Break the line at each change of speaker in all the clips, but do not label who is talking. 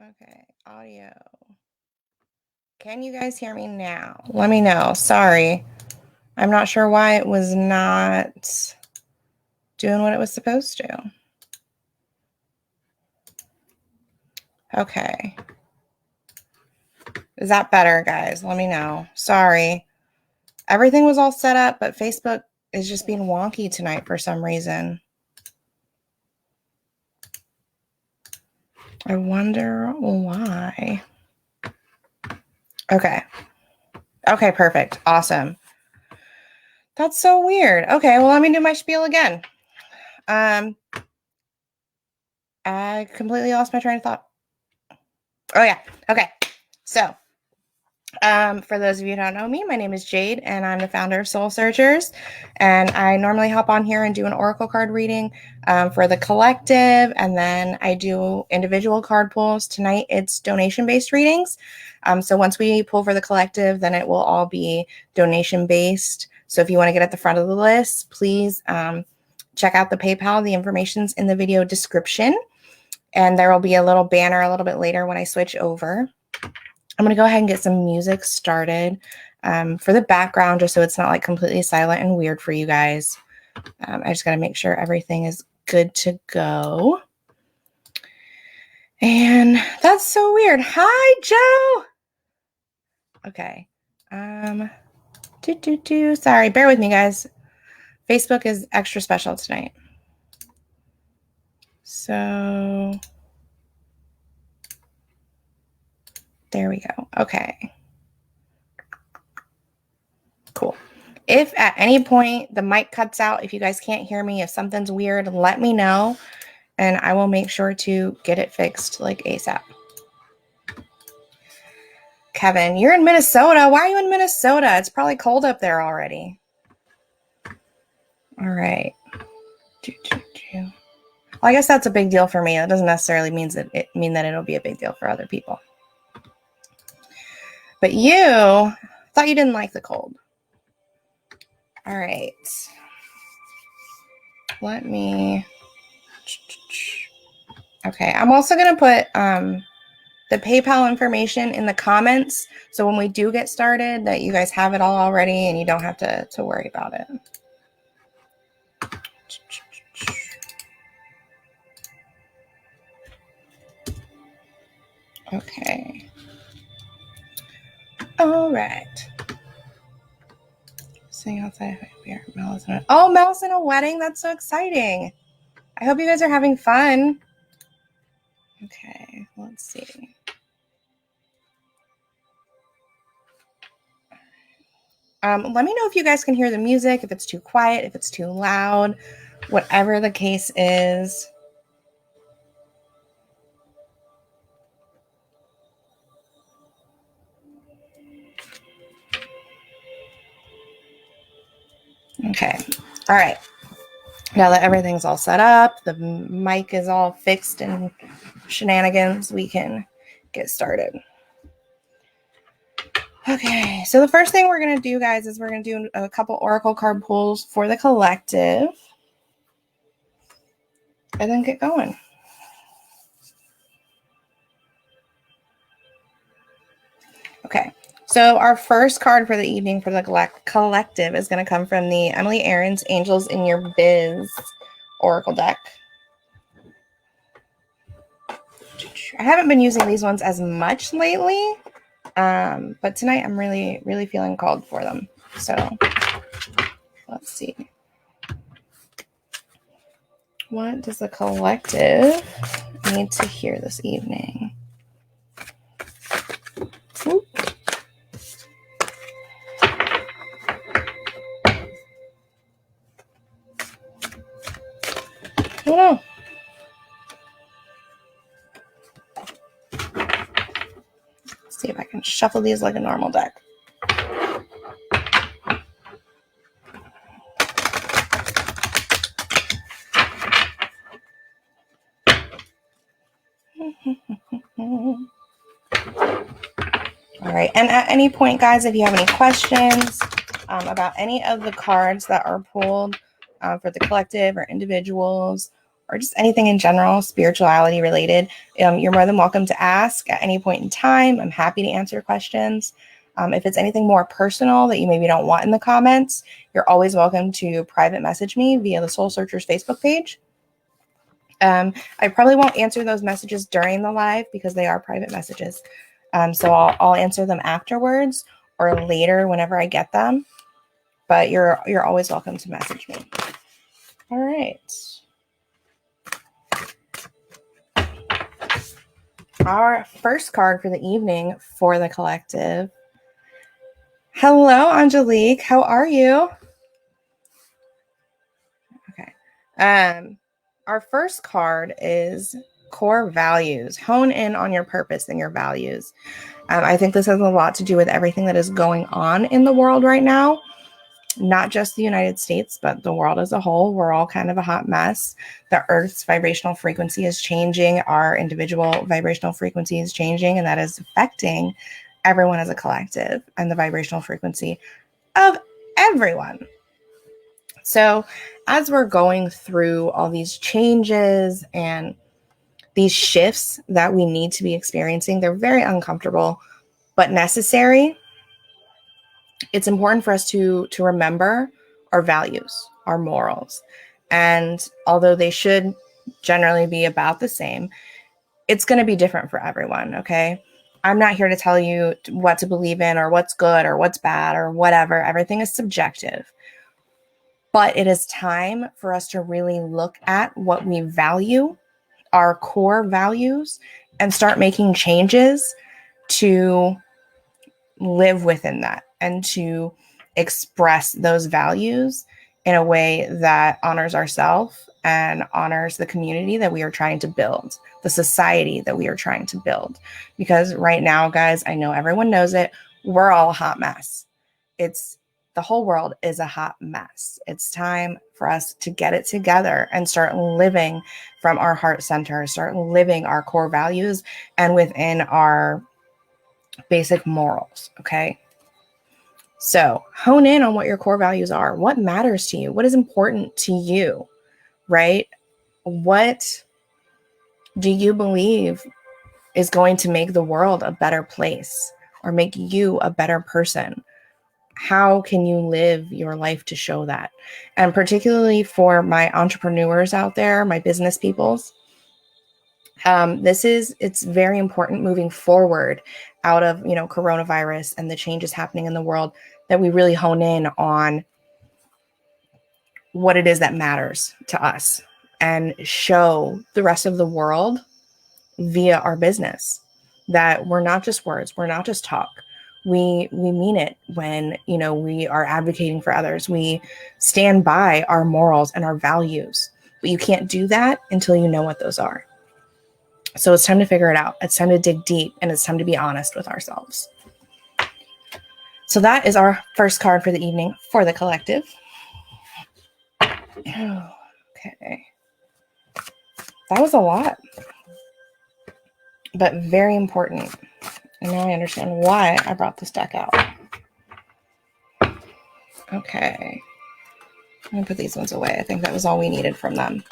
Okay, audio. Can you guys hear me now? Let me know. Sorry. I'm not sure why it was not doing what it was supposed to. Okay. Is that better, guys? Let me know. Sorry. Everything was all set up, but Facebook is just being wonky tonight for some reason. I wonder why. Okay. Okay, perfect. Awesome. That's so weird. Okay, well, let me do my spiel again. I completely lost my train of thought. Oh, yeah. Okay. So, for those of you who don't know me, my name is Jade, and I'm the founder of Soul Searchers. And I normally hop on here and do an oracle card reading for the collective, and then I do individual card pulls. Tonight, it's donation-based readings. So once we pull for the collective, then it will all be donation-based. So if you want to get at the front of the list, please check out the PayPal. The information's in the video description. And there will be a little banner a little bit later when I switch over. I'm going to go ahead and get some music started for the background, just so it's not like completely silent and weird for you guys. I just got to make sure everything is good to go. And that's so weird. Hi, Joe. Okay. Sorry, bear with me, guys. Facebook is extra special tonight. So there we go. Okay. Cool. If at any point the mic cuts out, if you guys can't hear me, if something's weird, let me know, and I will make sure to get it fixed like ASAP. Kevin, you're in Minnesota. Why are you in Minnesota? It's probably cold up there already. All right. Well, I guess that's a big deal for me. That doesn't necessarily mean that it'll be a big deal for other people. But you thought you didn't like the cold. All right. Let me. Okay. I'm also going to put the PayPal information in the comments. So when we do get started, that you guys have it all already and you don't have to worry about it. Okay. All right. Sing outside. Oh, Mel's in a wedding. That's so exciting. I hope you guys are having fun. Okay, let's see. Let me know if you guys can hear the music, if it's too quiet, if it's too loud, whatever the case is. Okay. All right. Now that everything's all set up, the mic is all fixed and shenanigans, we can get started. Okay, so the first thing we're going to do, guys, is we're going to do a couple oracle card pulls for the collective. And then get going. Okay, so our first card for the evening for the collective is going to come from the Emily Aarons Angels in Your Biz Oracle deck. I haven't been using these ones as much lately, but tonight I'm really, really feeling called for them. So let's see. What does the collective need to hear this evening? Ooh. I don't know. Let's see if I can shuffle these like a normal deck. All right, and at any point, guys, if you have any questions about any of the cards that are pulled for the collective or individuals, or just anything in general, spirituality related, you're more than welcome to ask at any point in time. I'm happy to answer questions. If it's anything more personal that you maybe don't want in the comments, you're always welcome to private message me via the Soul Searchers Facebook page. I probably won't answer those messages during the live because they are private messages. So I'll answer them afterwards or later whenever I get them. But you're always welcome to message me. All right. Our first card for the evening for the collective. Hello, Angelique. How are you? Okay. Our first card is core values. Hone in on your purpose and your values. I think this has a lot to do with everything that is going on in the world right now. Not just the United States, but the world as a whole. We're all kind of a hot mess. The Earth's vibrational frequency is changing. Our individual vibrational frequency is changing, and that is affecting everyone as a collective and the vibrational frequency of everyone. So as we're going through all these changes and these shifts that we need to be experiencing, they're very uncomfortable, but necessary. It's important for us to remember our values, our morals. And although they should generally be about the same, it's going to be different for everyone, okay? I'm not here to tell you what to believe in or what's good or what's bad or whatever. Everything is subjective. But it is time for us to really look at what we value, our core values, and start making changes to live within that and to express those values in a way that honors ourselves and honors the community that we are trying to build, the society that we are trying to build. Because right now, guys, I know everyone knows it, we're all a hot mess. The whole world is a hot mess. It's time for us to get it together and start living from our heart center, start living our core values and within our basic morals, okay? So hone in on what your core values are. What matters to you? What is important to you, right? What do you believe is going to make the world a better place or make you a better person? How can you live your life to show that? And particularly for my entrepreneurs out there, my business peoples, it's very important moving forward out of, coronavirus and the changes happening in the world that we really hone in on what it is that matters to us and show the rest of the world via our business that we're not just words, we're not just talk. We mean it when, we are advocating for others. We stand by our morals and our values, but you can't do that until you know what those are. So it's time to figure it out. It's time to dig deep and it's time to be honest with ourselves. So that is our first card for the evening for the collective. Okay. That was a lot, but very important. And now I understand why I brought this deck out. Okay. I'm going to put these ones away. I think that was all we needed from them.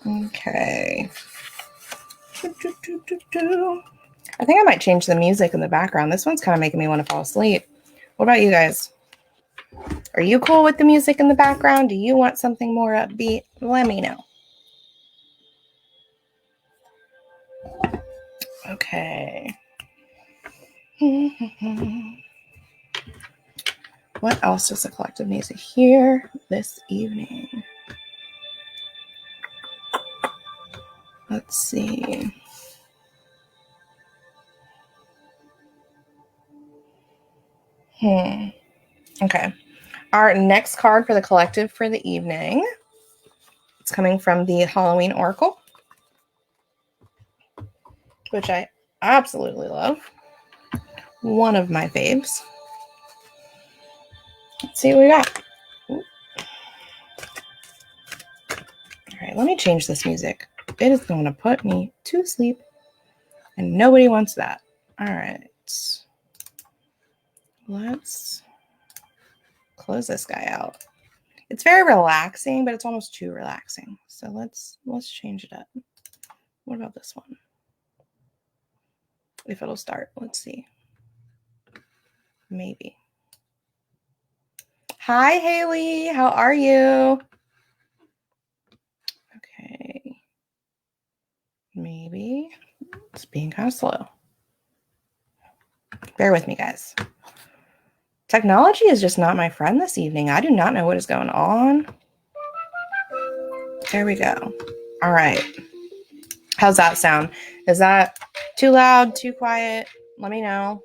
Okay. I think I might change the music in the background. This one's kind of making me want to fall asleep. What about you guys? Are you cool with the music in the background? Do you want something more upbeat? Let me know. Okay. What else does the collective need to hear this evening? Let's see. Okay. Our next card for the collective for the evening. It's coming from the Halloween Oracle, which I absolutely love. One of my faves. Let's see what we got. Ooh. All right, let me change this music. It is going to put me to sleep, and nobody wants that. All right. Let's close this guy out. It's very relaxing, but it's almost too relaxing. So let's change it up. What about this one? If it'll start, let's see. Maybe. Hi, Haley. How are you? Okay. Maybe it's being kind of slow. Bear with me, guys. Technology is just not my friend this evening. I do not know what is going on. There we go. All right. How's that sound? Is that too loud, too quiet? Let me know.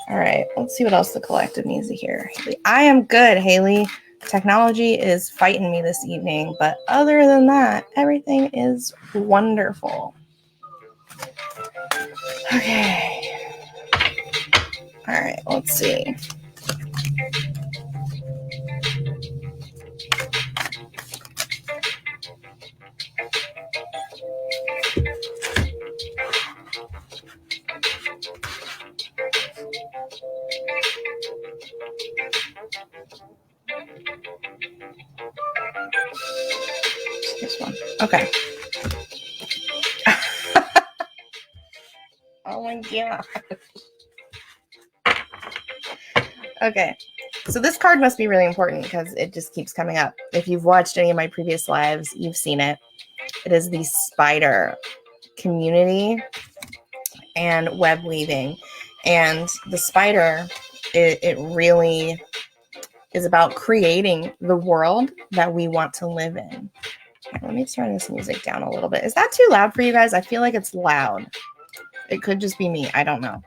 All right. Let's see what else the collective needs to hear. I am good, Haley. Technology is fighting me this evening, but other than that, everything is wonderful. Okay. All right. Let's see. This one. Okay. Oh my god. Okay. So this card must be really important because it just keeps coming up. If you've watched any of my previous lives, you've seen it. It is the spider community and web weaving. And the spider, it really is about creating the world that we want to live in. Let me turn this music down a little bit. Is that too loud for you guys? I feel like it's loud. It could just be me. I don't know.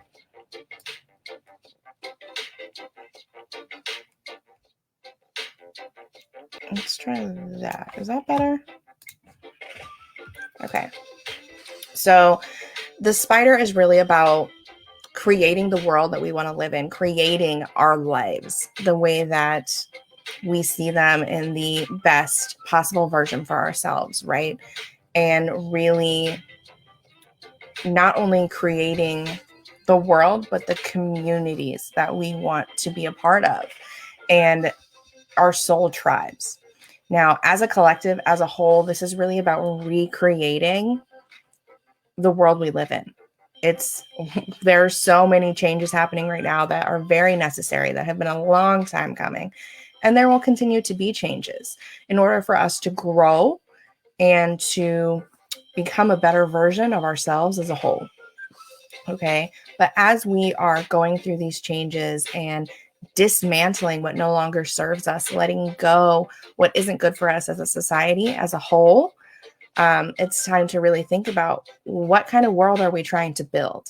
Let's try that. Is that better? Okay. So the spider is really about creating the world that we want to live in, creating our lives the way that we see them in the best possible version for ourselves, right? And really not only creating the world, but the communities that we want to be a part of and our soul tribes. Now, as a collective, as a whole, this is really about recreating the world we live in. There are so many changes happening right now that are very necessary, that have been a long time coming. And there will continue to be changes in order for us to grow and to become a better version of ourselves as a whole. Okay. But as we are going through these changes and dismantling what no longer serves us, letting go what isn't good for us as a society, as a whole, it's time to really think about what kind of world are we trying to build?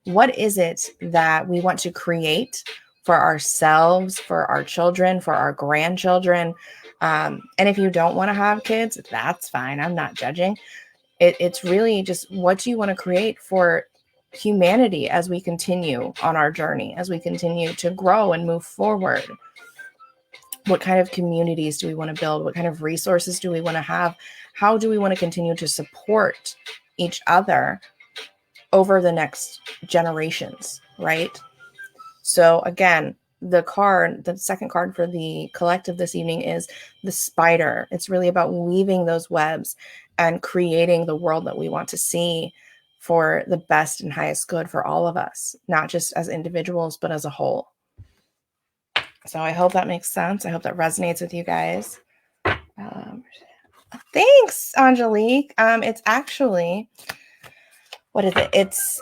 What is it that we want to create for ourselves, for our children, for our grandchildren? And if you don't want to have kids, that's fine. I'm not judging. It's really just, what do you want to create for humanity as we continue on our journey, as we continue to grow and move forward? What kind of communities do we want to build? What kind of resources do we want to have? How do we want to continue to support each other over the next generations, right? So again, the second card for the collective this evening is the spider. It's really about weaving those webs and creating the world that we want to see for the best and highest good for all of us, not just as individuals, but as a whole. So I hope that makes sense. I hope that resonates with you guys. Thanks, Angelique. It's actually, what is it? It's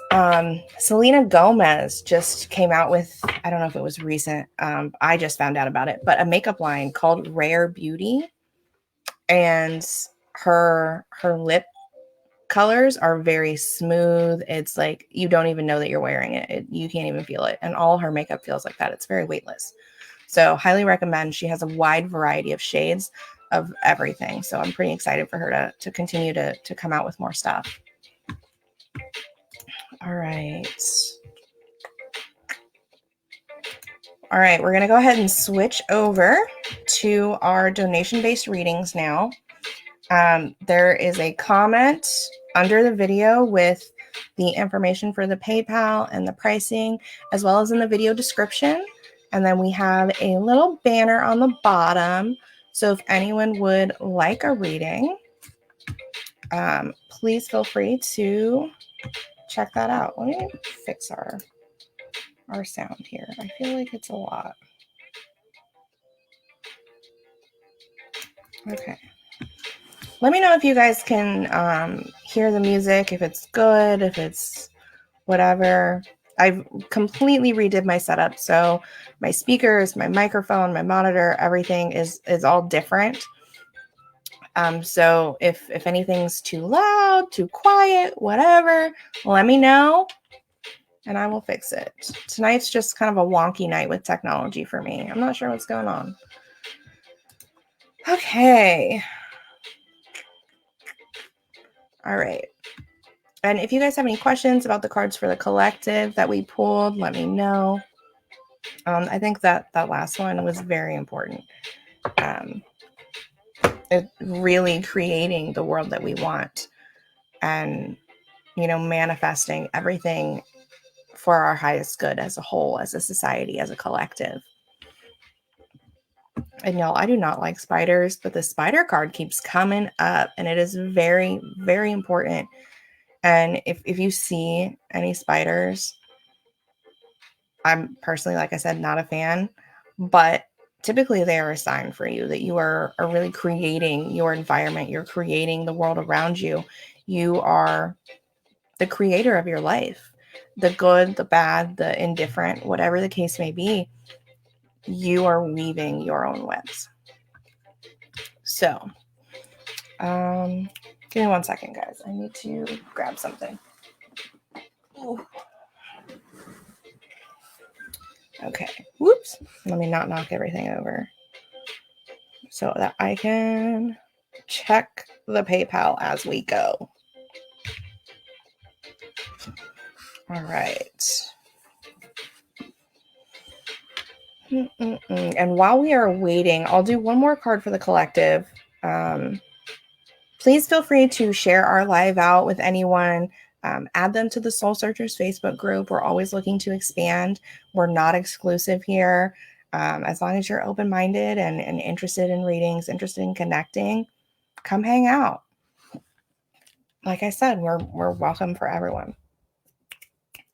Selena Gomez just came out with, I don't know if it was recent. I just found out about it, but a makeup line called Rare Beauty. And her lip colors are very smooth. It's like you don't even know that you're wearing it. You can't even feel it. And all her makeup feels like that. It's very weightless. So highly recommend. She has a wide variety of shades of everything. So I'm pretty excited for her to continue to come out with more stuff. All right. All right, we're going to go ahead and switch over to our donation-based readings now. There is a comment under the video with the information for the PayPal and the pricing, as well as in the video description. And then we have a little banner on the bottom. So if anyone would like a reading, please feel free to check that out. Let me fix our sound here. I feel like it's a lot. Okay. Let me know if you guys can hear the music, if it's good, if it's whatever. I've completely redid my setup. So my speakers, my microphone, my monitor, everything is all different. So if anything's too loud, too quiet, whatever, let me know and I will fix it. Tonight's just kind of a wonky night with technology for me. I'm not sure what's going on. Okay. All right. And if you guys have any questions about the cards for the collective that we pulled, let me know. I think that last one was very important. It really creating the world that we want and, manifesting everything for our highest good as a whole, as a society, as a collective. And y'all, I do not like spiders, but the spider card keeps coming up and it is very, very important. And if you see any spiders, I'm personally, like I said, not a fan, but typically they are a sign for you that you are really creating your environment. You're creating the world around you. You are the creator of your life, the good, the bad, the indifferent, whatever the case may be, you are weaving your own webs. So, give me 1 second, guys. I need to grab something. Ooh. Okay. Whoops. Let me not knock everything over so that I can check the PayPal as we go. All right. And while we are waiting, I'll do one more card for the collective. Please feel free to share our live out with anyone. Add them to the Soul Searchers Facebook group. We're always looking to expand. We're not exclusive here. As long as you're open-minded and interested in readings, interested in connecting, come hang out. Like I said, we're welcome for everyone.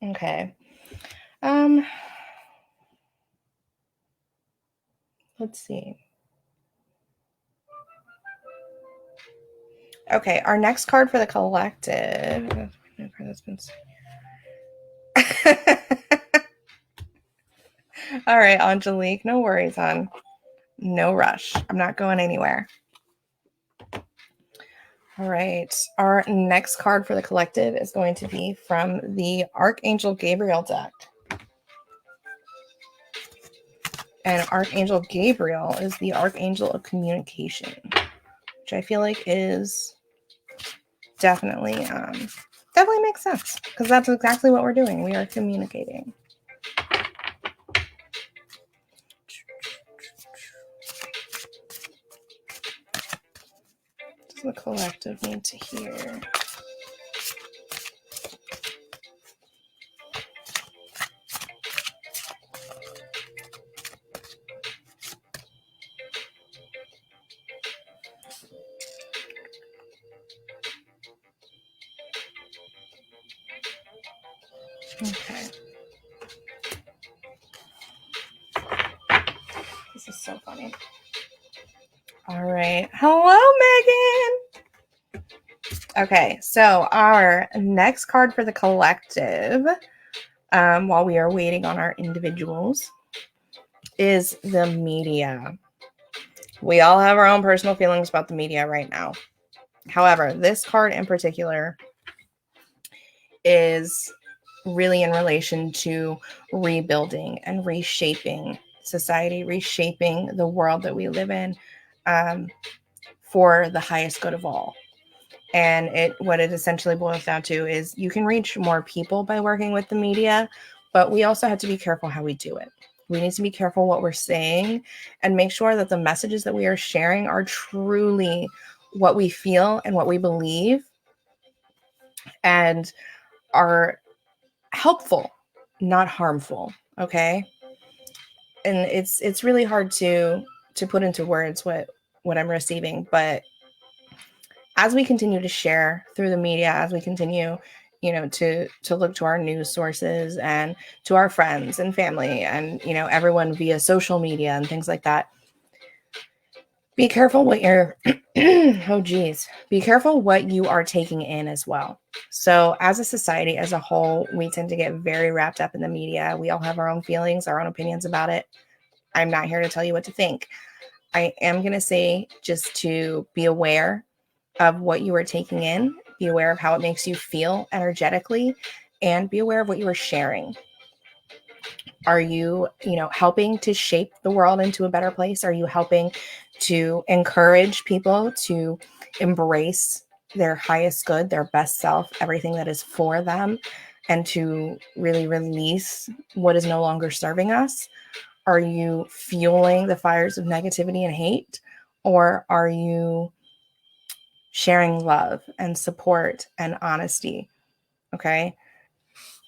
Okay. Let's see. Okay, our next card for the collective. All right, Angelique, no worries, hon. No rush. I'm not going anywhere. All right. Our next card for the collective is going to be from the Archangel Gabriel deck. And Archangel Gabriel is the Archangel of Communication, which I feel like is definitely makes sense because that's exactly what we're doing. We are communicating. What does the collective need to hear? Okay. This is so funny. All right. Hello, Megan. Okay, so our next card for the collective, while we are waiting on our individuals, is the media. We all have our own personal feelings about the media right now. However, this card in particular is really in relation to rebuilding and reshaping society, reshaping the world that we live in for the highest good of all. And what it essentially boils down to is you can reach more people by working with the media, but we also have to be careful how we do it. We need to be careful what we're saying and make sure that the messages that we are sharing are truly what we feel and what we believe and are helpful, not harmful. Okay. and it's really hard to put into words what I'm receiving. But as we continue to share through the media, as we continue, to look to our news sources and to our friends and family and, everyone via social media and things like that, be careful what you're, be careful what you are taking in as well. So as a society as a whole, we tend to get very wrapped up in the media. We all have our own feelings, our own opinions about it. I'm not here to tell you what to think. I am going to say just to be aware of what you are taking in, be aware of how it makes you feel energetically, and be aware of what you are sharing. Are you, helping to shape the world into a better place? Are you helping to encourage people to embrace their highest good, their best self, everything that is for them, and to really release what is no longer serving us? Are you fueling the fires of negativity and hate? Or are you sharing love and support and honesty? Okay.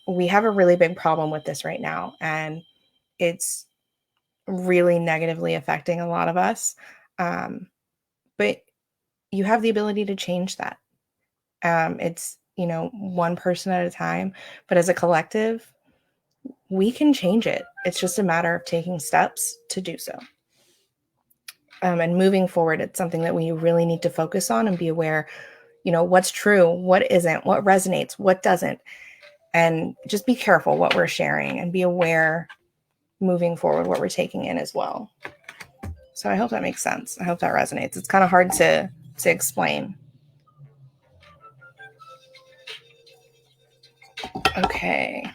We have a really big problem with this right now, and it's really negatively affecting a lot of us. But you have the ability to change that. It's, one person at a time, but as a collective, we can change it. It's just a matter of taking steps to do so. And moving forward, it's something that we really need to focus on and be aware, what's true, what isn't, what resonates, what doesn't. And just be careful what we're sharing and be aware moving forward what we're taking in as well. So I hope that makes sense. I hope that resonates. It's kind of hard to explain. Okay.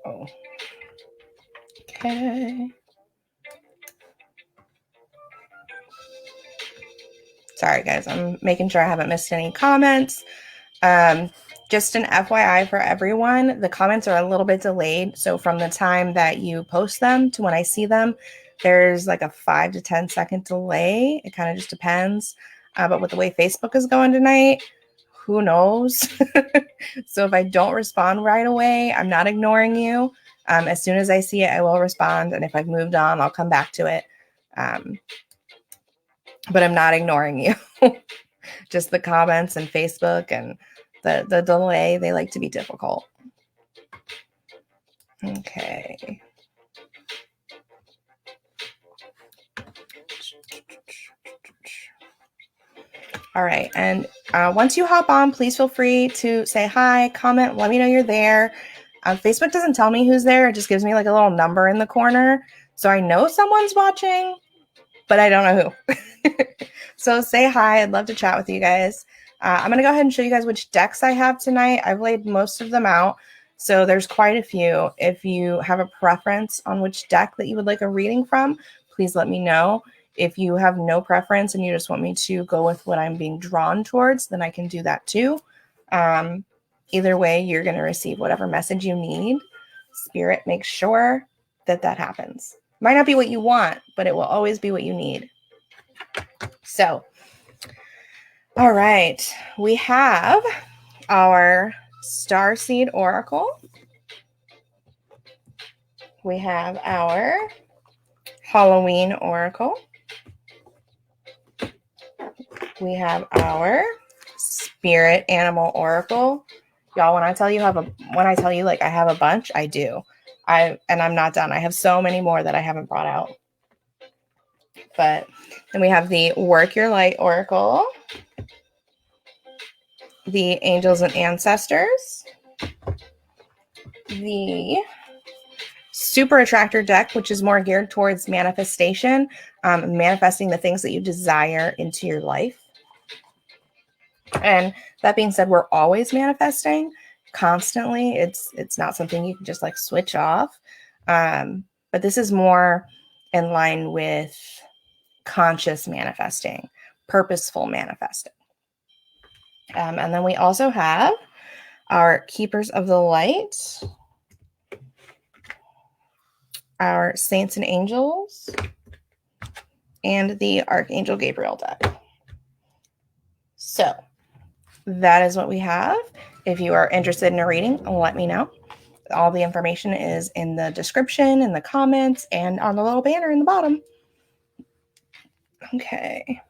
Oh. Okay. Sorry, guys. I'm making sure I haven't missed any comments. Just an FYI for everyone, the comments are a little bit delayed. So from the time that you post them to when I see them, there's like a 5 to 10 second delay. It kind of just depends. But with the way Facebook is going tonight, who knows? So if I don't respond right away, I'm not ignoring you. As soon as I see it, I will respond. And if I've moved on, I'll come back to it. But I'm not ignoring you. Just the comments and Facebook and the delay, they like to be difficult. Okay. All right. And once you hop on, please feel free to say hi, comment, let me know you're there. Facebook doesn't tell me who's there. It just gives me like a little number in the corner. So I know someone's watching, but I don't know who. So say hi. I'd love to chat with you guys. I'm going to go ahead and show you guys which decks I have tonight. I've laid most of them out. So there's quite a few. If you have a preference on which deck that you would like a reading from, please let me know. If you have no preference and you just want me to go with what I'm being drawn towards, then I can do that too. Either way, you're going to receive whatever message you need. Spirit makes sure that happens. Might not be what you want, but it will always be what you need. So, all right, we have our Starseed Oracle. We have our Halloween Oracle. We have our Spirit Animal Oracle. Y'all, when I tell you like I have a bunch, I do. And I'm not done. I have so many more that I haven't brought out. But then we have the Work Your Light Oracle, the Angels and Ancestors, the Super Attractor deck, which is more geared towards manifestation, manifesting the things that you desire into your life. And that being said, we're always manifesting constantly. It's not something you can just like switch off. But this is more in line with conscious manifesting, purposeful manifesting. And then we also have our Keepers of the Light, our Saints and Angels, and the Archangel Gabriel deck. So that is what we have. If you are interested in a reading, let me know. All the information is in the description, in the comments, and on the little banner in the bottom. Okay.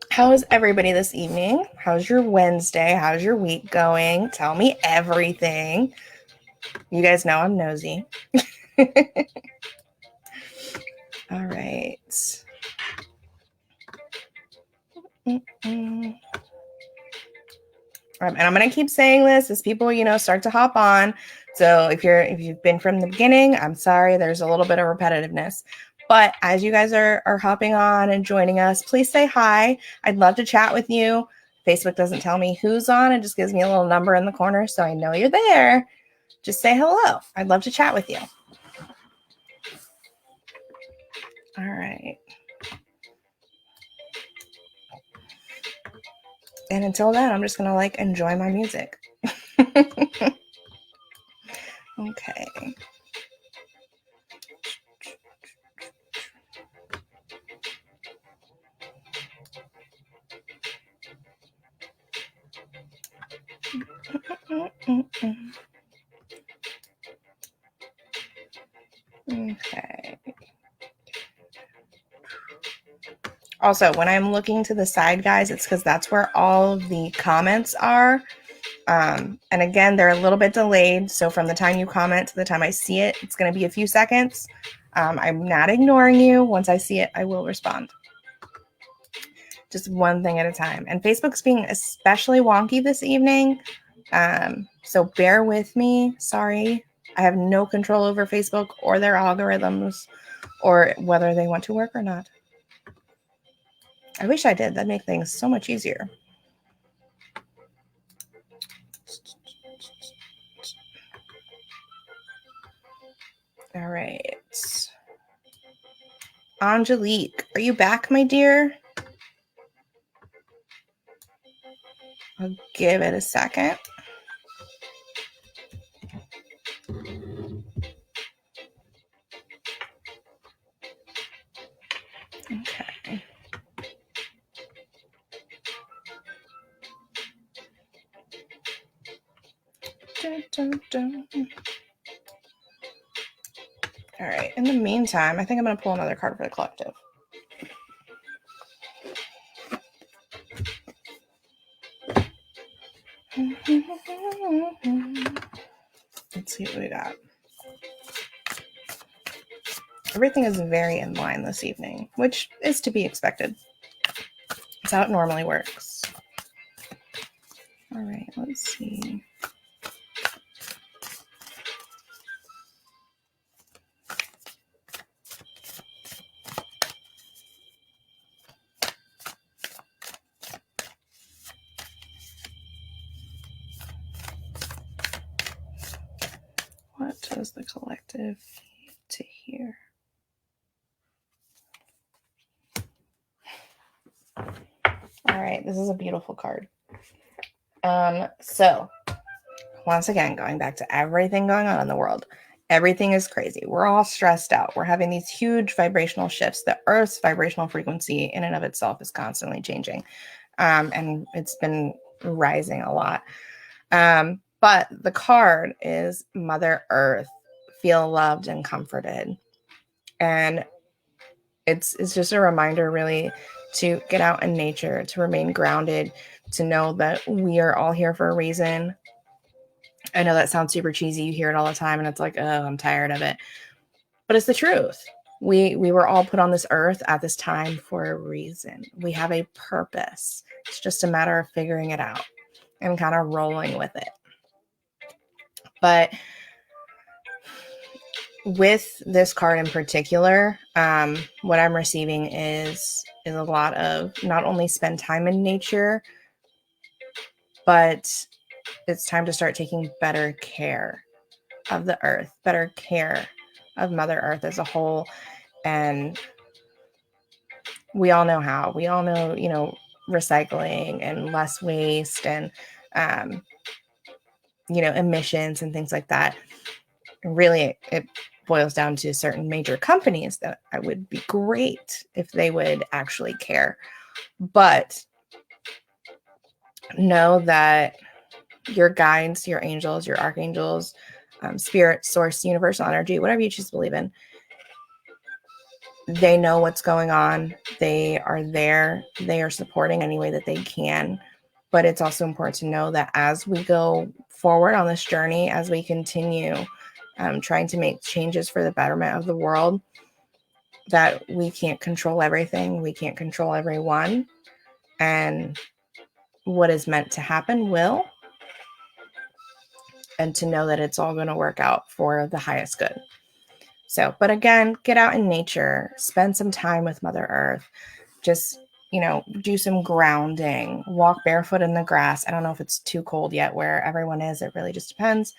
How is everybody this evening? How's your Wednesday? How's your week going? Tell me everything. You guys know I'm nosy. All right. And I'm going to keep saying this as people, start to hop on. So if you've been from the beginning, I'm sorry, there's a little bit of repetitiveness. But as you guys are hopping on and joining us, please say hi. I'd love to chat with you. Facebook doesn't tell me who's on. It just gives me a little number in the corner, so I know you're there. Just say hello. I'd love to chat with you. All right. And until then, I'm just going to enjoy my music. Okay. Okay. Also, when I'm looking to the side, guys, it's because that's where all of the comments are. And again, they're a little bit delayed. So from the time you comment to the time I see it, it's going to be a few seconds. I'm not ignoring you. Once I see it, I will respond. Just one thing at a time. And Facebook's being especially wonky this evening. So bear with me. Sorry. I have no control over Facebook or their algorithms or whether they want to work or not. I wish I did. That'd make things so much easier. All right. Angelique, are you back, my dear? I'll give it a second. Okay. Dun, dun, dun. All right. In the meantime, I think I'm going to pull another card for the collective. Let's see what we got. Everything is very in line this evening, which is to be expected. It's how it normally works. All right, let's see. What does the collective need to hear? All right, this is a beautiful card. So once again, going back to everything going on in the world, everything is crazy. We're all stressed out. We're having these huge vibrational shifts. The Earth's vibrational frequency in and of itself is constantly changing. And it's been rising a lot. But the card is Mother Earth, feel loved and comforted. And it's just a reminder really to get out in nature, to remain grounded, to know that we are all here for a reason. I know that sounds super cheesy. You hear it all the time and it's like, oh, I'm tired of it. But it's the truth. We were all put on this earth at this time for a reason. We have a purpose. It's just a matter of figuring it out and kind of rolling with it. But with this card in particular, what I'm receiving is a lot of not only spend time in nature, but it's time to start taking better care of the earth, better care of Mother Earth as a whole. And we all know how. We all know, recycling and less waste and emissions and things like that. Really, it boils down to certain major companies that I would be great if they would actually care. But know that your guides, your angels, your archangels, spirit, source, universal energy, whatever you choose to believe in, they know what's going on. They are there. They are supporting any way that they can. But it's also important to know that as we go forward on this journey, as we continue trying to make changes for the betterment of the world, that we can't control everything. We can't control everyone. And what is meant to happen will. And to know that it's all going to work out for the highest good. So, but again, get out in nature, spend some time with Mother Earth, just, do some grounding, walk barefoot in the grass. I don't know if it's too cold yet where everyone is. It really just depends.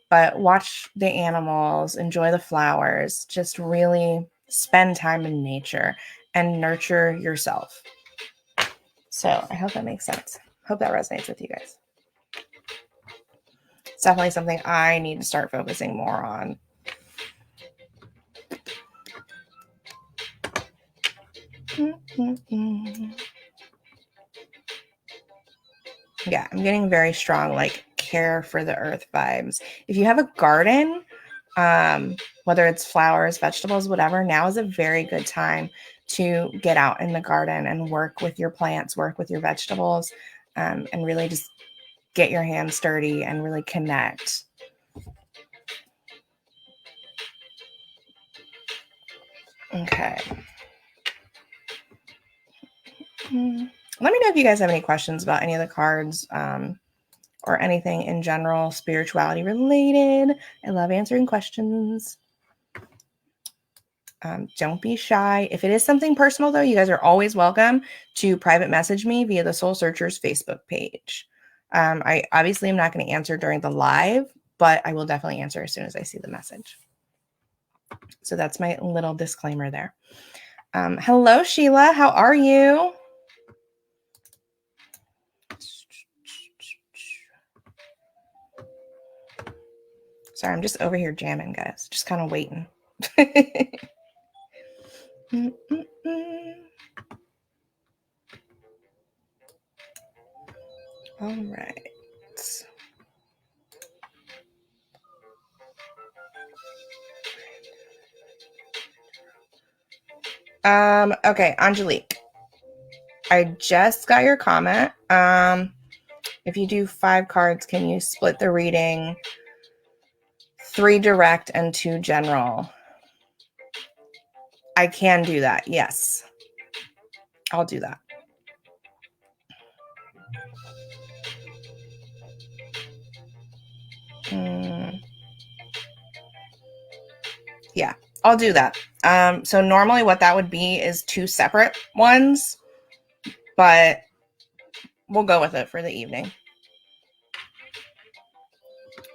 But watch the animals, enjoy the flowers, just really spend time in nature and nurture yourself. So I hope that makes sense. Hope that resonates with you guys. It's definitely something I need to start focusing more on. Yeah, I'm getting very strong, care for the earth vibes. If you have a garden, whether it's flowers, vegetables, whatever, now is a very good time to get out in the garden and work with your plants, work with your vegetables, and really just get your hands dirty and really connect. Okay. Let me know if you guys have any questions about any of the cards or anything in general, spirituality related. I love answering questions. Don't be shy. If it is something personal, though, you guys are always welcome to private message me via the Soul Searchers Facebook page. I obviously am not going to answer during the live, but I will definitely answer as soon as I see the message. So that's my little disclaimer there. Hello, Sheila. How are you? Sorry, I'm just over here jamming, guys. Just kind of waiting. All right. Okay, Angelique. I just got your comment. If you do 5 cards, can you split the reading 3 direct and 2 general? I can do that. Yes. I'll do that. Yeah, I'll do that. So normally what that would be is 2 separate ones, but we'll go with it for the evening.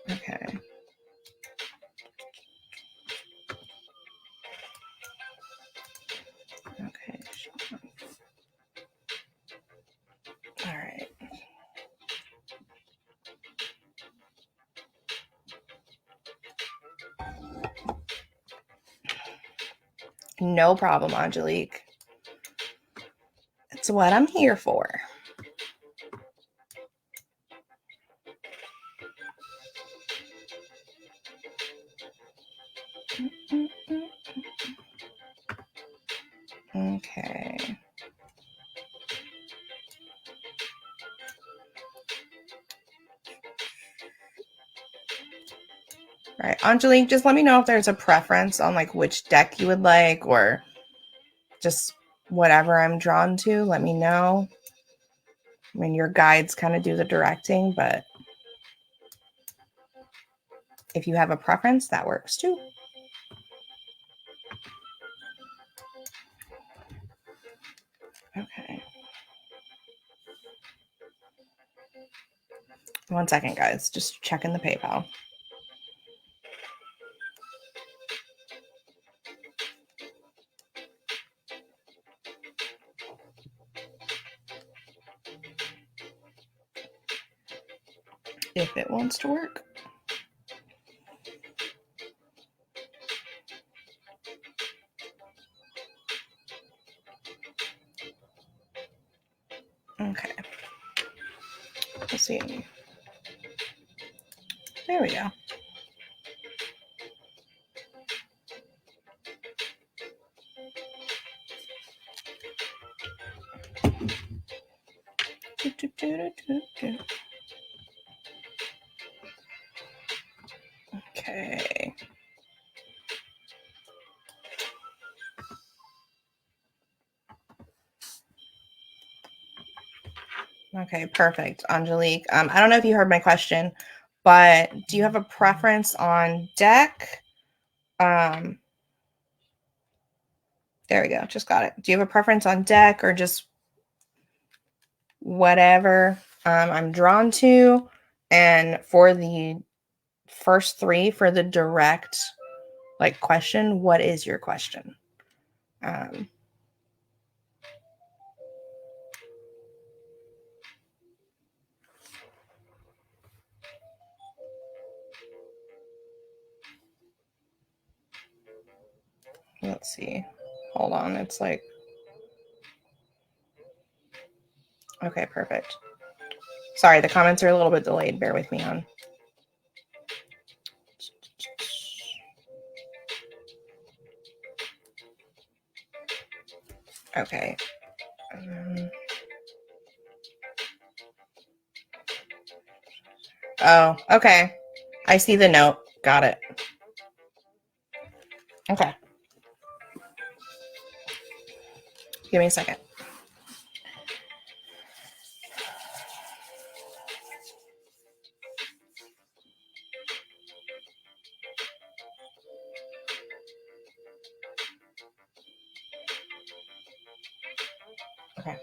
Okay. Okay. All right. No problem, Angelique. That's what I'm here for. Okay. All right, Angelique, just let me know if there's a preference on which deck you would like, or just whatever I'm drawn to. Let me know. I mean, your guides kind of do the directing, but if you have a preference, that works too. Okay. 1 second, guys. Just checking the PayPal. if it wants to work. Okay. Let's see. There we go. Okay. Okay, perfect. Angelique, I don't know if you heard my question, but do you have a preference on deck? There we go. Just got it. Do you have a preference on deck or just whatever I'm drawn to? And for the first three, for the direct question, what is your question? Let's see. Hold on. It's like, okay, perfect. Sorry, the comments are a little bit delayed. Bear with me on. Okay. Oh, okay. I see the note. Got it. Okay. Give me a second. Okay.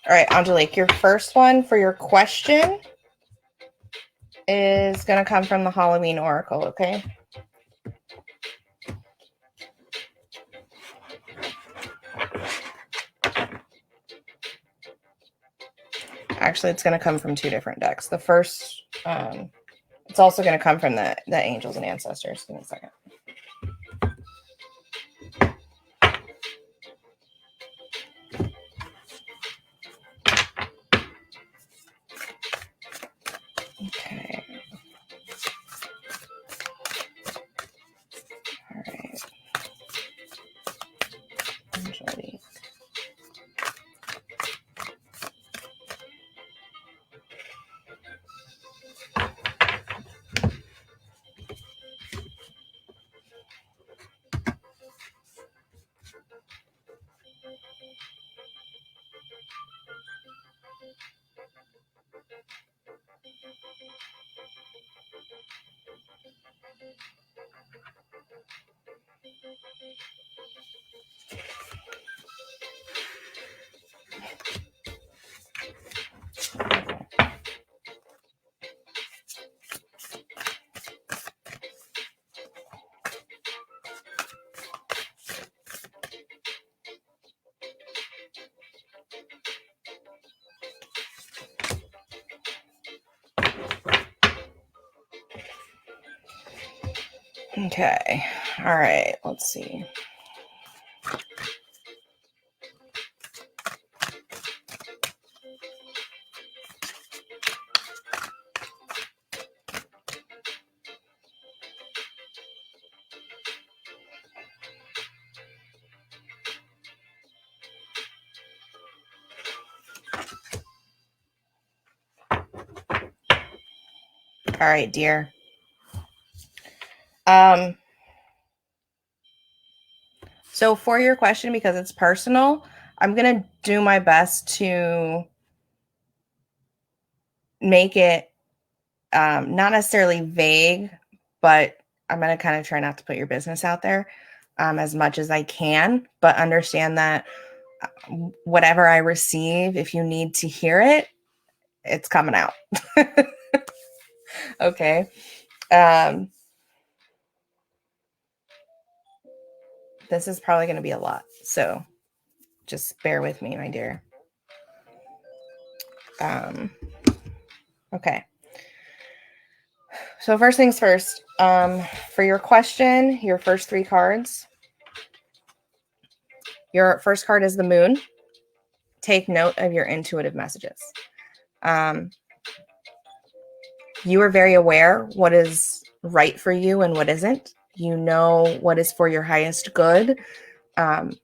All right, Angelique, your first one for your question is going to come from the Halloween Oracle, okay? Actually, it's going to come from two different decks. The first, it's also going to come from the Angels and Ancestors. Give me a second. Okay. All right. Angelique. Okay. All right. Let's see. All right, dear. So for your question, because it's personal, I'm going to do my best to make it not necessarily vague, but I'm going to kind of try not to put your business out there as much as I can, but understand that whatever I receive, if you need to hear it, it's coming out. Okay. This is probably going to be a lot. So just bear with me, my dear. Okay. So first things first, for your question, your first 3 cards, your first card is the Moon. Take note of your intuitive messages. You are very aware what is right for you and what isn't. You know what is for your highest good. And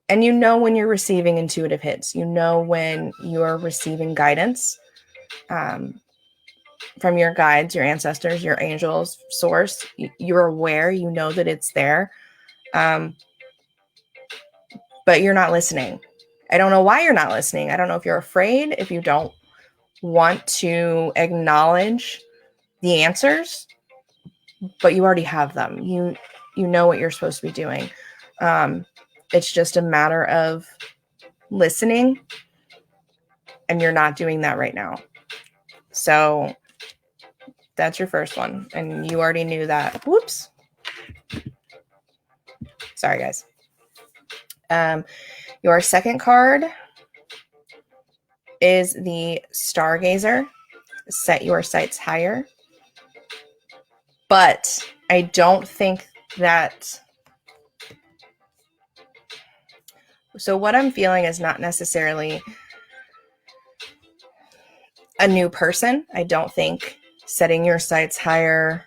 you know when you're receiving intuitive hits. You know when you're receiving guidance from your guides, your ancestors, your angels, source. You're aware. You know that it's there. But you're not listening. I don't know why you're not listening. I don't know if you're afraid, if you don't want to acknowledge the answers, but you already have them. You know what you're supposed to be doing. It's just a matter of listening, and you're not doing that right now. So that's your first one, and you already knew that. Whoops. Sorry, guys. Your second card is the Stargazer. Set your sights higher. But I don't think that... So what I'm feeling is not necessarily a new person. I don't think setting your sights higher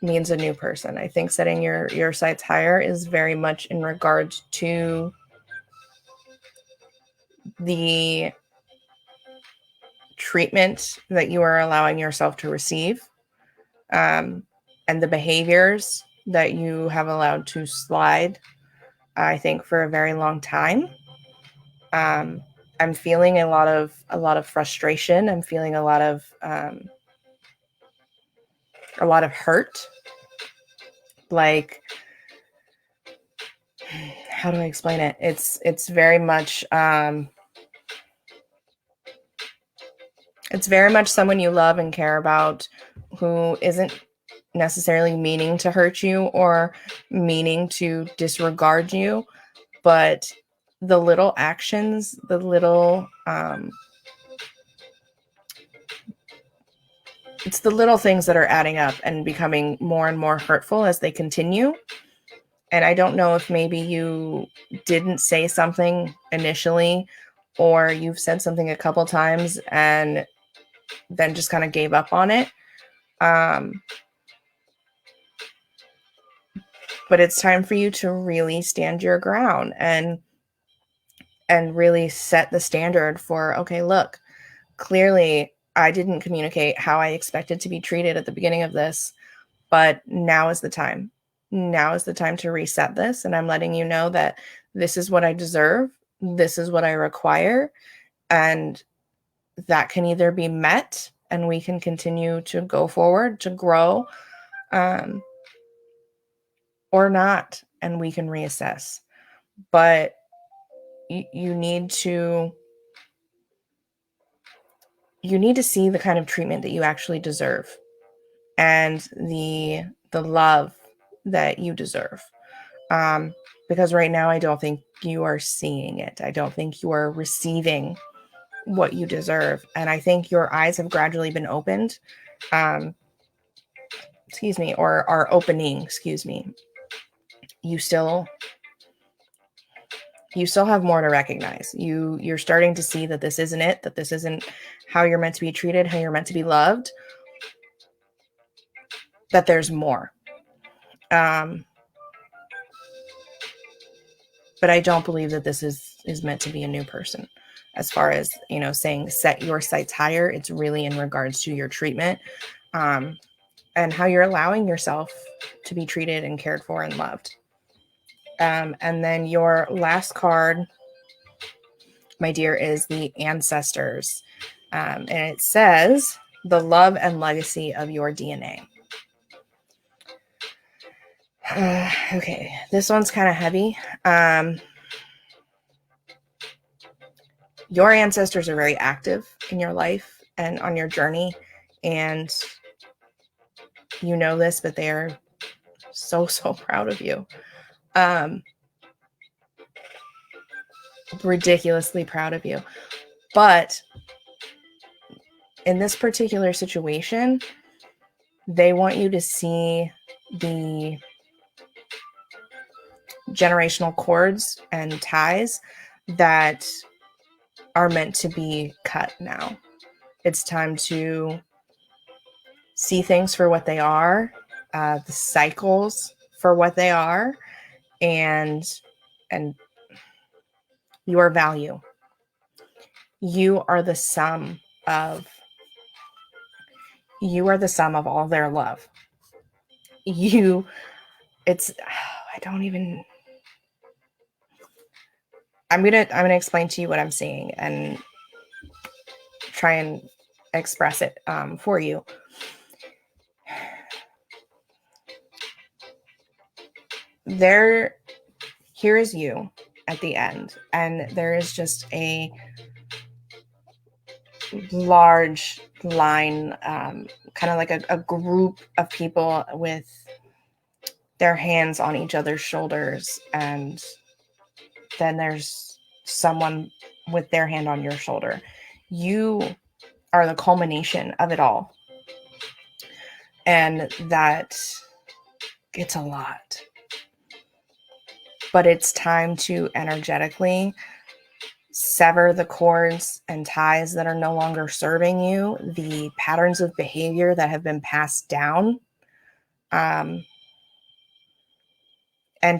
means a new person. I think setting your sights higher is very much in regards to the treatment that you are allowing yourself to receive, and the behaviors that you have allowed to slide, I think, for a very long time. I'm feeling a lot of frustration. I'm feeling a lot of hurt. Like, how do I explain it? It's very much someone you love and care about who isn't necessarily meaning to hurt you or meaning to disregard you, but the little actions, the little it's the little things that are adding up and becoming more and more hurtful as they continue. And I don't know if maybe you didn't say something initially, or you've said something a couple times and then just kind of gave up on it. But it's time for you to really stand your ground and really set the standard for, okay, look, clearly I didn't communicate how I expected to be treated at the beginning of this, but now is the time. Now is the time to reset this. And I'm letting you know that this is what I deserve. This is what I require. And that can either be met and we can continue to go forward, to grow, or not, and we can reassess. But you need to see the kind of treatment that you actually deserve, and the love that you deserve. Because right now, I don't think you are seeing it. I don't think you are receiving what you deserve. And I think your eyes have gradually been opened. Or are opening, You still have more to recognize. You're starting to see that this isn't it, that this isn't how you're meant to be treated, how you're meant to be loved, that there's more. But I don't believe that this is meant to be a new person. As far as, saying set your sights higher, it's really in regards to your treatment, and how you're allowing yourself to be treated and cared for and loved. And then your last card, my dear, is the Ancestors. And it says the love and legacy of your DNA. Okay, this one's kind of heavy. Your ancestors are very active in your life and on your journey, and you know this, but they are so proud of you. Ridiculously proud of you. But in this particular situation, they want you to see the generational cords and ties that are meant to be cut now. It's time to see things for what they are, the cycles for what they are, and your value. You are the sum of all their love. I'm gonna explain to you what I'm seeing and try and express it for you. Here is you at the end, and there is just a large line, kind of like a group of people with their hands on each other's shoulders, and then there's someone with their hand on your shoulder. You are the culmination of it all, and that it's a lot, but it's time to energetically sever the cords and ties that are no longer serving you, the patterns of behavior that have been passed down, and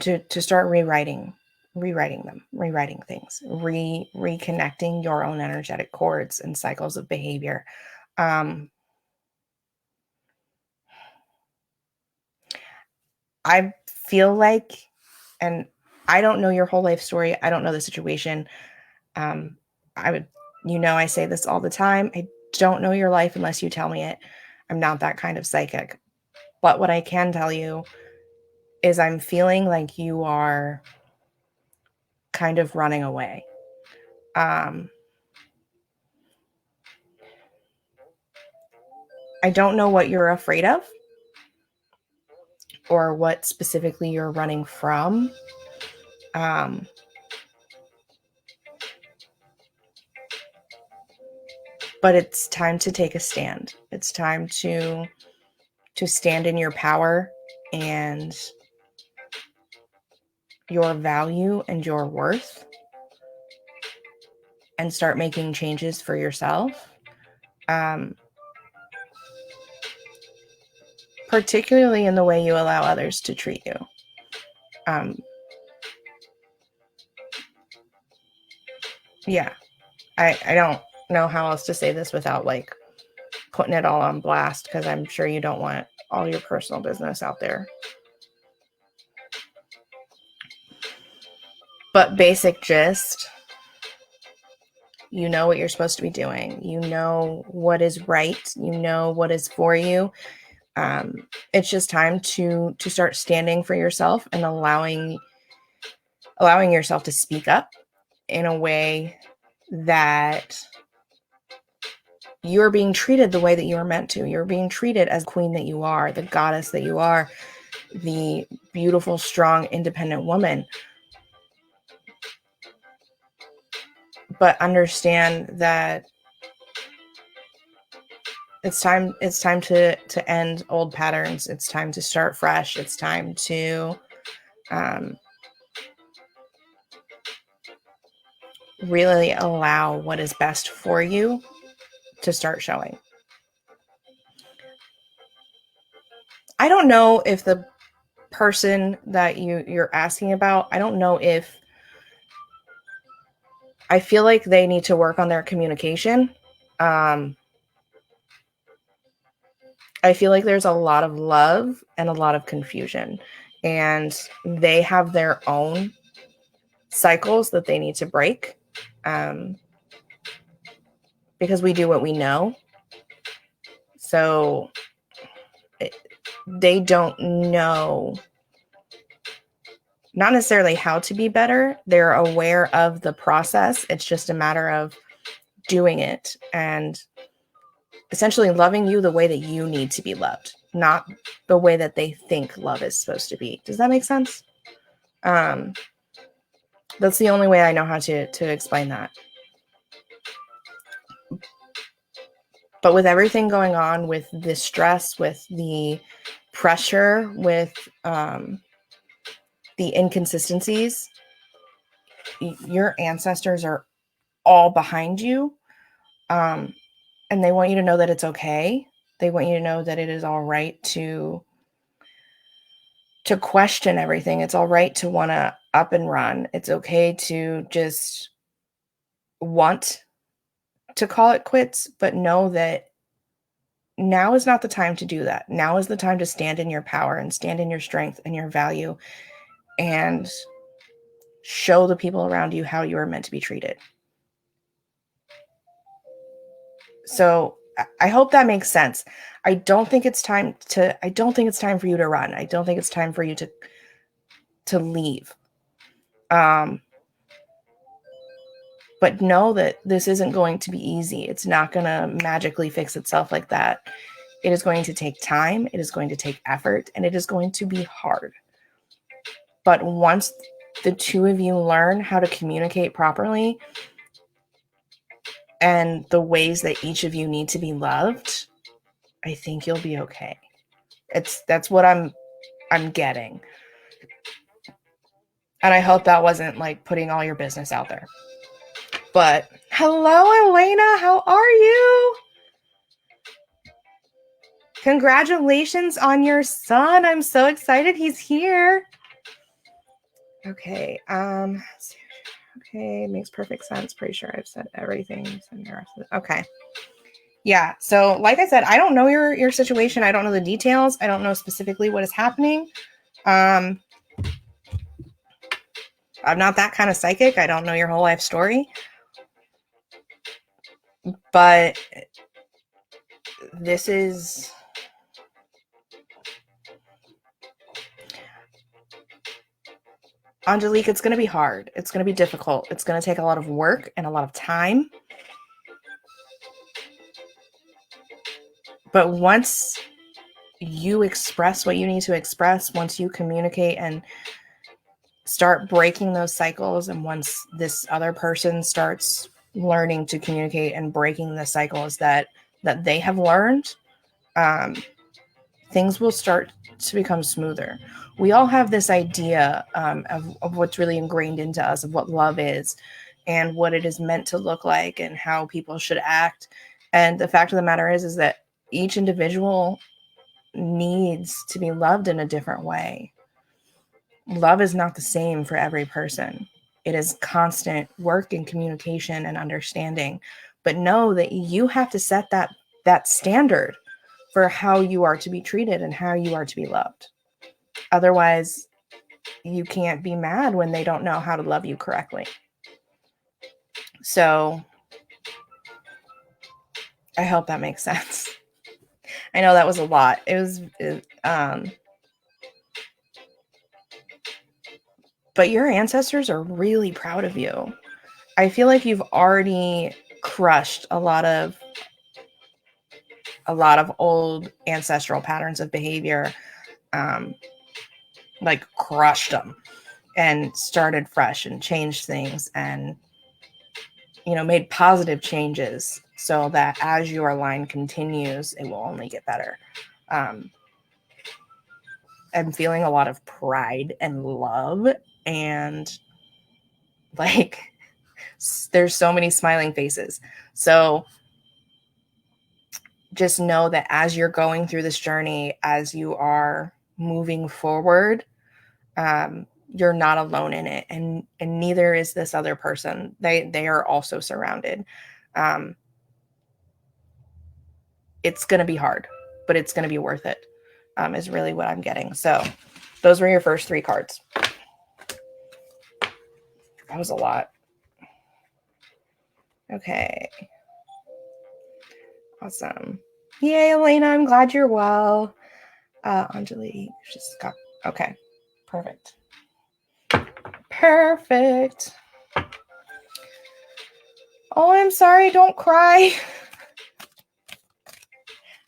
to start rewriting things, reconnecting your own energetic cords and cycles of behavior. I feel like, and I don't know your whole life story, I don't know the situation. I say this all the time. I don't know your life unless you tell me it. I'm not that kind of psychic. But what I can tell you is I'm feeling like you are kind of running away. I don't know what you're afraid of or what specifically you're running from. But it's time to take a stand. It's time to stand in your power and your value and your worth, and start making changes for yourself. Particularly in the way you allow others to treat you. Yeah, I don't know how else to say this without like putting it all on blast, because I'm sure you don't want all your personal business out there. But basic gist, you know what you're supposed to be doing. You know what is right. You know what is for you. It's just time to start standing for yourself and allowing yourself to speak up in a way that you're being treated the way that you are meant to. You're being treated as the queen that you are, the goddess that you are, the beautiful, strong, independent woman. But understand that it's time to end old patterns. It's time to start fresh. It's time to really allow what is best for you to start showing. I don't know if the person that you're asking about, I don't know if, I feel like they need to work on their communication. I feel like there's a lot of love and a lot of confusion, and they have their own cycles that they need to break, because we do what we know. So they don't know, not necessarily how to be better. They're aware of the process. It's just a matter of doing it and essentially loving you the way that you need to be loved, not the way that they think love is supposed to be. Does that make sense? That's the only way I know how to explain that. But with everything going on, with the stress, with the pressure, with the inconsistencies, your ancestors are all behind you. And they want you to know that it's okay. They want you to know that it is all right to question everything. It's all right to want to up and run. It's okay to just want to call it quits, but know that now is not the time to do that. Now is the time to stand in your power and stand in your strength and your value and show the people around you how you are meant to be treated. So I hope that makes sense. I don't think it's time for you to run. I don't think it's time for you to leave. But know that this isn't going to be easy. It's not going to magically fix itself like that. It is going to take time. It is going to take effort, and it is going to be hard. But once the two of you learn how to communicate properly and the ways that each of you need to be loved, I think you'll be okay. That's what I'm getting. And I hope that wasn't like putting all your business out there. But hello, Elena, how are you? Congratulations on your son. I'm so excited he's here. Okay. Okay, makes perfect sense. Pretty sure I've said everything. Okay. Yeah. So, like I said, I don't know your situation. I don't know the details. I don't know specifically what is happening. I'm not that kind of psychic. I don't know your whole life story. But this is Angelique, it's going to be hard. It's going to be difficult. It's going to take a lot of work and a lot of time. But once you express what you need to express, once you communicate and start breaking those cycles, and once this other person starts learning to communicate and breaking the cycles that they have learned, things will start to become smoother. We all have this idea of what's really ingrained into us of what love is and what it is meant to look like and how people should act. And the fact of the matter is that each individual needs to be loved in a different way. Love is not the same for every person. It is constant work and communication and understanding. But know that you have to set that standard for how you are to be treated and how you are to be loved. Otherwise, you can't be mad when they don't know how to love you correctly. So I hope that makes sense. I know that was a lot. But your ancestors are really proud of you. I feel like you've already crushed a lot of old ancestral patterns of behavior, like crushed them and started fresh and changed things and, made positive changes so that as your line continues, it will only get better. I'm feeling a lot of pride and love, and like there's so many smiling faces. So just know that as you're going through this journey, as you are moving forward, you're not alone in it, and neither is this other person. They are also surrounded. It's going to be hard, but it's going to be worth it, is really what I'm getting. So those were your first 3 cards. That was a lot. Okay. Awesome. Yay, Elena, I'm glad you're well. Anjali just got, okay. Perfect. Oh, I'm sorry. Don't cry.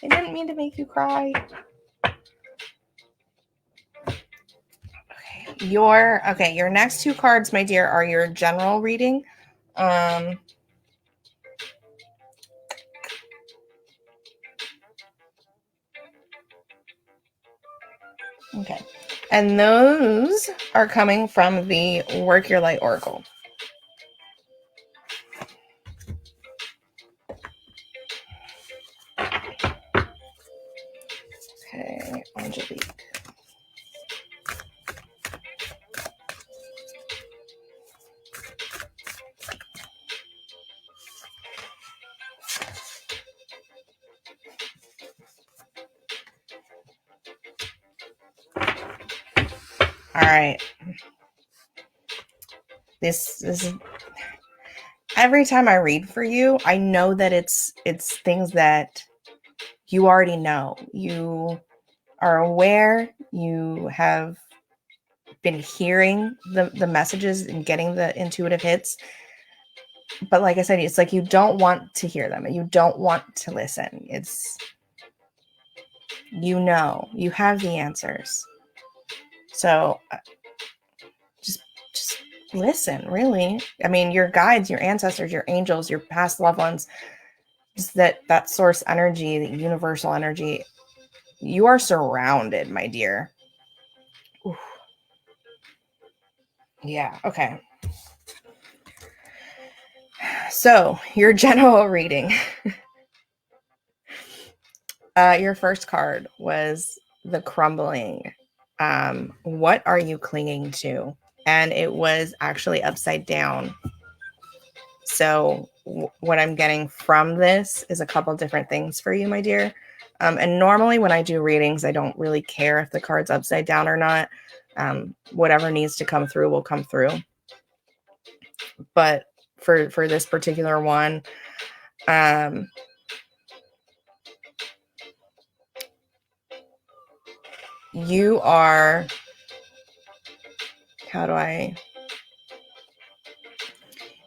I didn't mean to make you cry. Okay. Your next 2 cards, my dear, are your general reading. And those are coming from the Work Your Light Oracle. Okay, Angelique. All right. This is every time I read for you, I know that it's things that you already know. You are aware, you have been hearing the messages and getting the intuitive hits. But like I said, it's like you don't want to hear them. You don't want to listen. It's, you know, you have the answers. So just listen, really. I mean, your guides, your ancestors, your angels, your past loved ones, just that source energy, the universal energy, you are surrounded, my dear. Oof. Yeah, okay. So, your general reading. Your first card was the crumbling. What are you clinging to? And it was actually upside down. So what I'm getting from this is a couple different things for you, my dear. And normally when I do readings, I don't really care if the card's upside down or not. Whatever needs to come through will come through. But for this particular one, you are,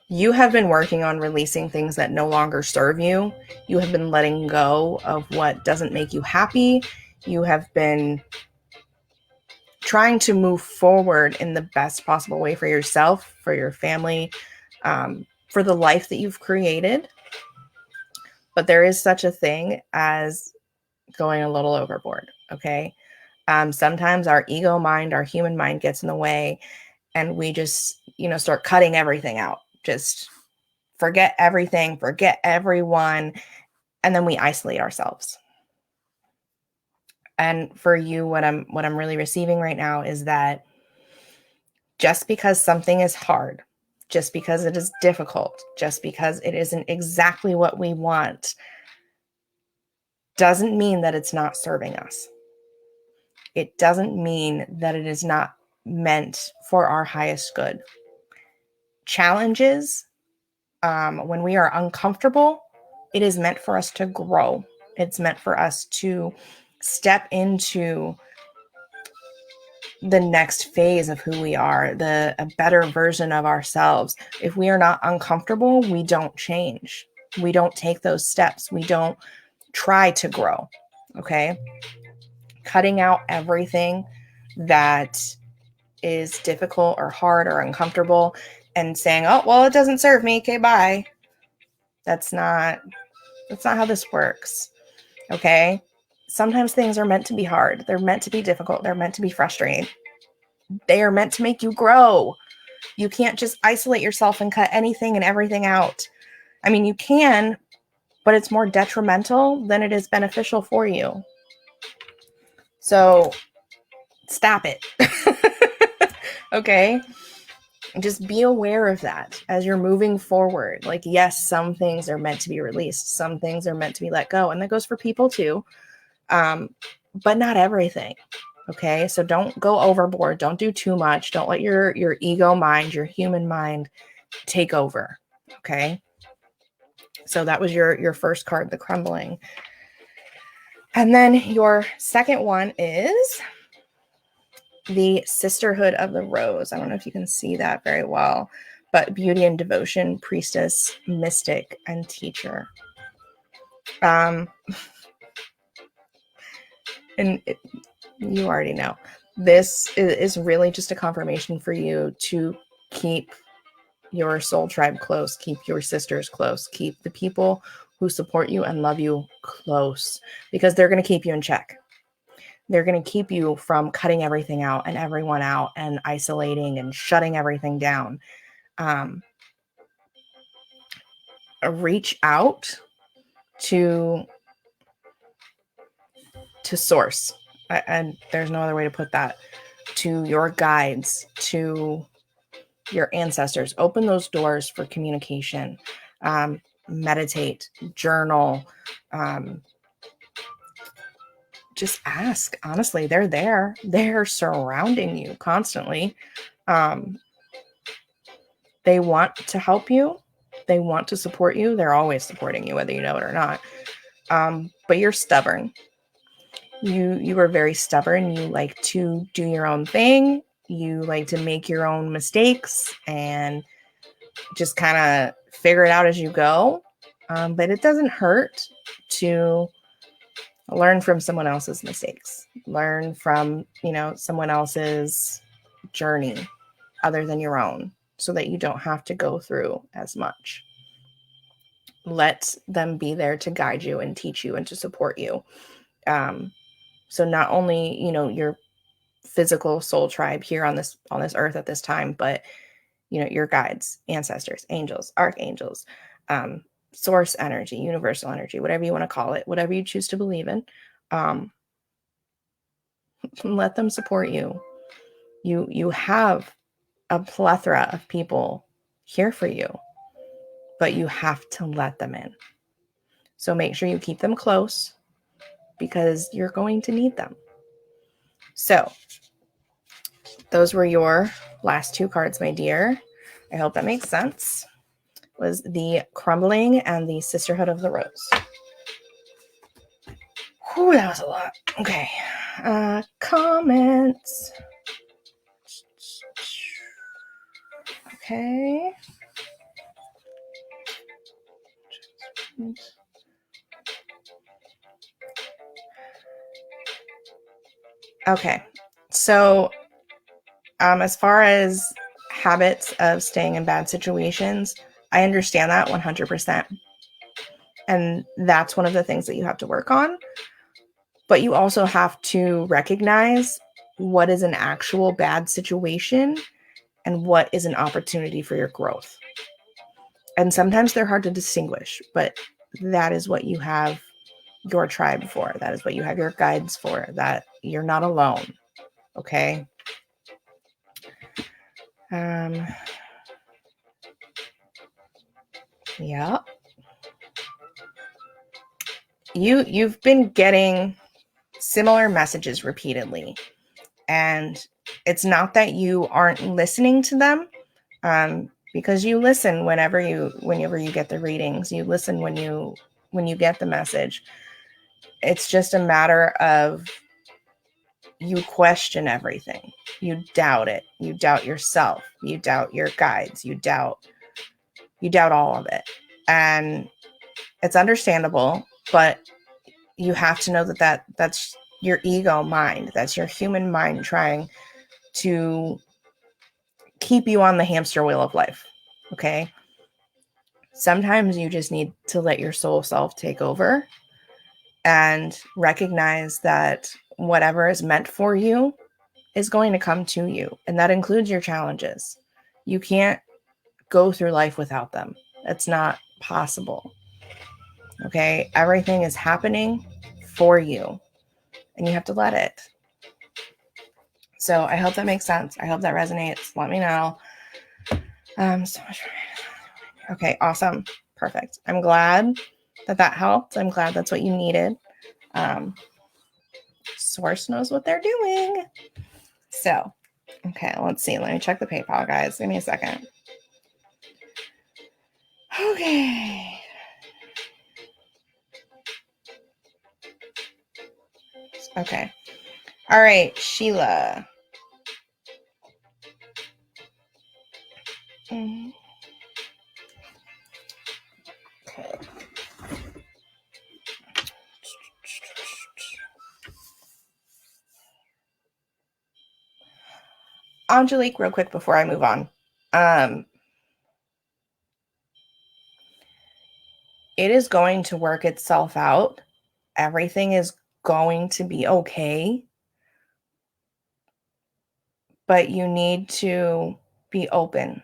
you have been working on releasing things that no longer serve you. You have been letting go of what doesn't make you happy. You have been trying to move forward in the best possible way for yourself, for your family, for the life that you've created. But there is such a thing as going a little overboard, okay? Sometimes our ego mind, our human mind gets in the way, and we just, start cutting everything out. Just forget everything, forget everyone, and then we isolate ourselves. And for you, what I'm really receiving right now is that just because something is hard, just because it is difficult, just because it isn't exactly what we want, doesn't mean that it's not serving us. It doesn't mean that it is not meant for our highest good. Challenges, when we are uncomfortable, it is meant for us to grow. It's meant for us to step into the next phase of who we are, a better version of ourselves. If we are not uncomfortable, we don't change. We don't take those steps. We don't try to grow. Okay. Cutting out everything that is difficult or hard or uncomfortable and saying, oh, well, it doesn't serve me. Okay, bye. That's not how this works. Okay. Sometimes things are meant to be hard. They're meant to be difficult. They're meant to be frustrating. They are meant to make you grow. You can't just isolate yourself and cut anything and everything out. I mean, you can, but it's more detrimental than it is beneficial for you. So stop it. Okay? Just be aware of that as you're moving forward. Like, yes, some things are meant to be released. Some things are meant to be let go. And that goes for people too. But not everything. Okay. So don't go overboard. Don't do too much. Don't let your ego mind, your human mind take over. Okay. So that was your first card, the crumbling. And then your second one is the Sisterhood of the Rose. I don't know if you can see that very well, but beauty and devotion, priestess, mystic, and teacher. You already know. This is really just a confirmation for you to keep your soul tribe close, keep your sisters close, keep the people who support you and love you close, because they're going to keep you in check. They're going to keep you from cutting everything out and everyone out and isolating and shutting everything down. Reach out to source. And there's no other way to put that. To your guides, to your ancestors. Open those doors for communication. Meditate, journal, just ask. Honestly, they're there. They're surrounding you constantly. They want to help you. They want to support you. They're always supporting you, whether you know it or not. But you're stubborn. You are very stubborn. You like to do your own thing. You like to make your own mistakes and just kind of figure it out as you go. But it doesn't hurt to learn from someone else's mistakes. Learn from, someone else's journey other than your own, so that you don't have to go through as much. Let them be there to guide you and teach you and to support you. So not only, your physical soul tribe here on this earth at this time, but, your guides, ancestors, angels, archangels, source energy, universal energy, whatever you want to call it, whatever you choose to believe in. Let them support you. You have a plethora of people here for you, but you have to let them in. So make sure you keep them close, because you're going to need them. So those were your last two cards, my dear. I hope that makes sense. Was the Crumbling and the Sisterhood of the Rose. Whew, that was a lot. Okay. Comments. Okay. Okay. So, as far as habits of staying in bad situations, I understand that 100%. And that's one of the things that you have to work on. But you also have to recognize what is an actual bad situation and what is an opportunity for your growth. And sometimes they're hard to distinguish, but that is what you have your tribe for. That is what you have your guides for, that you're not alone. Okay. Yeah. You've been getting similar messages repeatedly, and it's not that you aren't listening to them, because you listen whenever you get the readings. You listen when you get the message. It's just a matter of you question everything. You doubt it. You doubt yourself. You doubt your guides. You doubt all of it. And it's understandable, but you have to know that's your ego mind. That's your human mind trying to keep you on the hamster wheel of life. Okay. Sometimes you just need to let your soul self take over and recognize that whatever is meant for you is going to come to you. And that includes your challenges. You can't go through life without them. It's not possible. Okay. Everything is happening for you, and you have to let it. So I hope that makes sense. I hope that resonates. Let me know. So much. Okay. Awesome. Perfect. I'm glad that helped. I'm glad that's what you needed. Source knows what they're doing. So, okay, let's see. Let me check the PayPal, guys. Give me a second. Okay. Okay. All right, Sheila. Okay. Angelique, real quick before I move on. It is going to work itself out. Everything is going to be okay. but you need to be open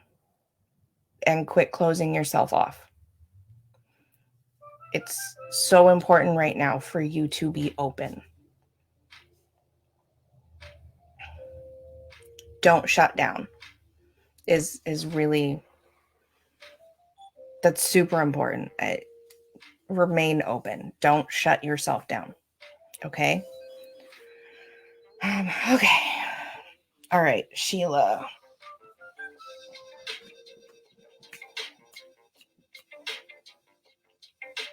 and quit closing yourself off. It's so important right now for you to be open. Don't shut down is really, that's super important. Remain open. Don't shut yourself down. Okay. Okay. All right, Sheila.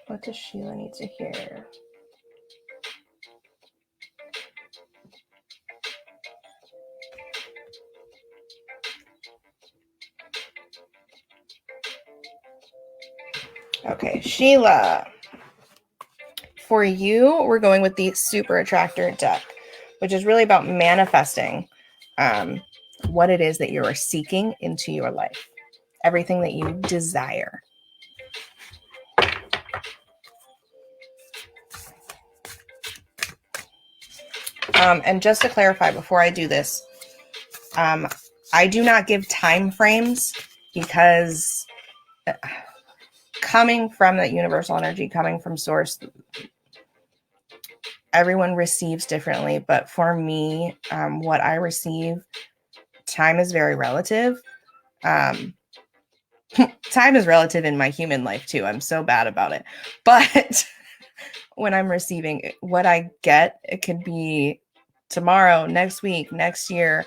What does Sheila need to hear? Okay, Sheila. For you, we're going with the Super Attractor deck, which is really about manifesting what it is that you are seeking into your life, everything that you desire. And just to clarify before I do this, I do not give time frames because coming from that universal energy, coming from source, everyone receives differently. But for me, what I receive, time is very relative. Time is relative in my human life too. I'm so bad about it. But when I'm receiving what I get, it could be tomorrow, next week, next year.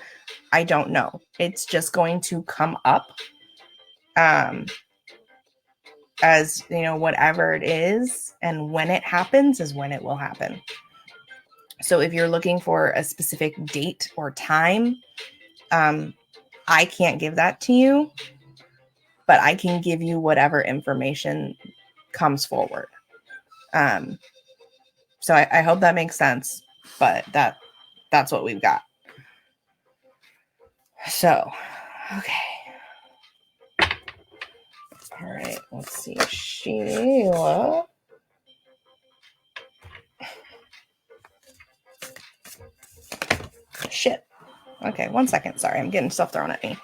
I don't know. It's just going to come up as, whatever it is. And when it happens is when it will happen. So if you're looking for a specific date or time, I can't give that to you, but I can give you whatever information comes forward. So I hope that makes sense, but that's what we've got. So, okay. All right, let's see. Sheila. Shit. Okay, 1 second. Sorry, I'm getting stuff thrown at me.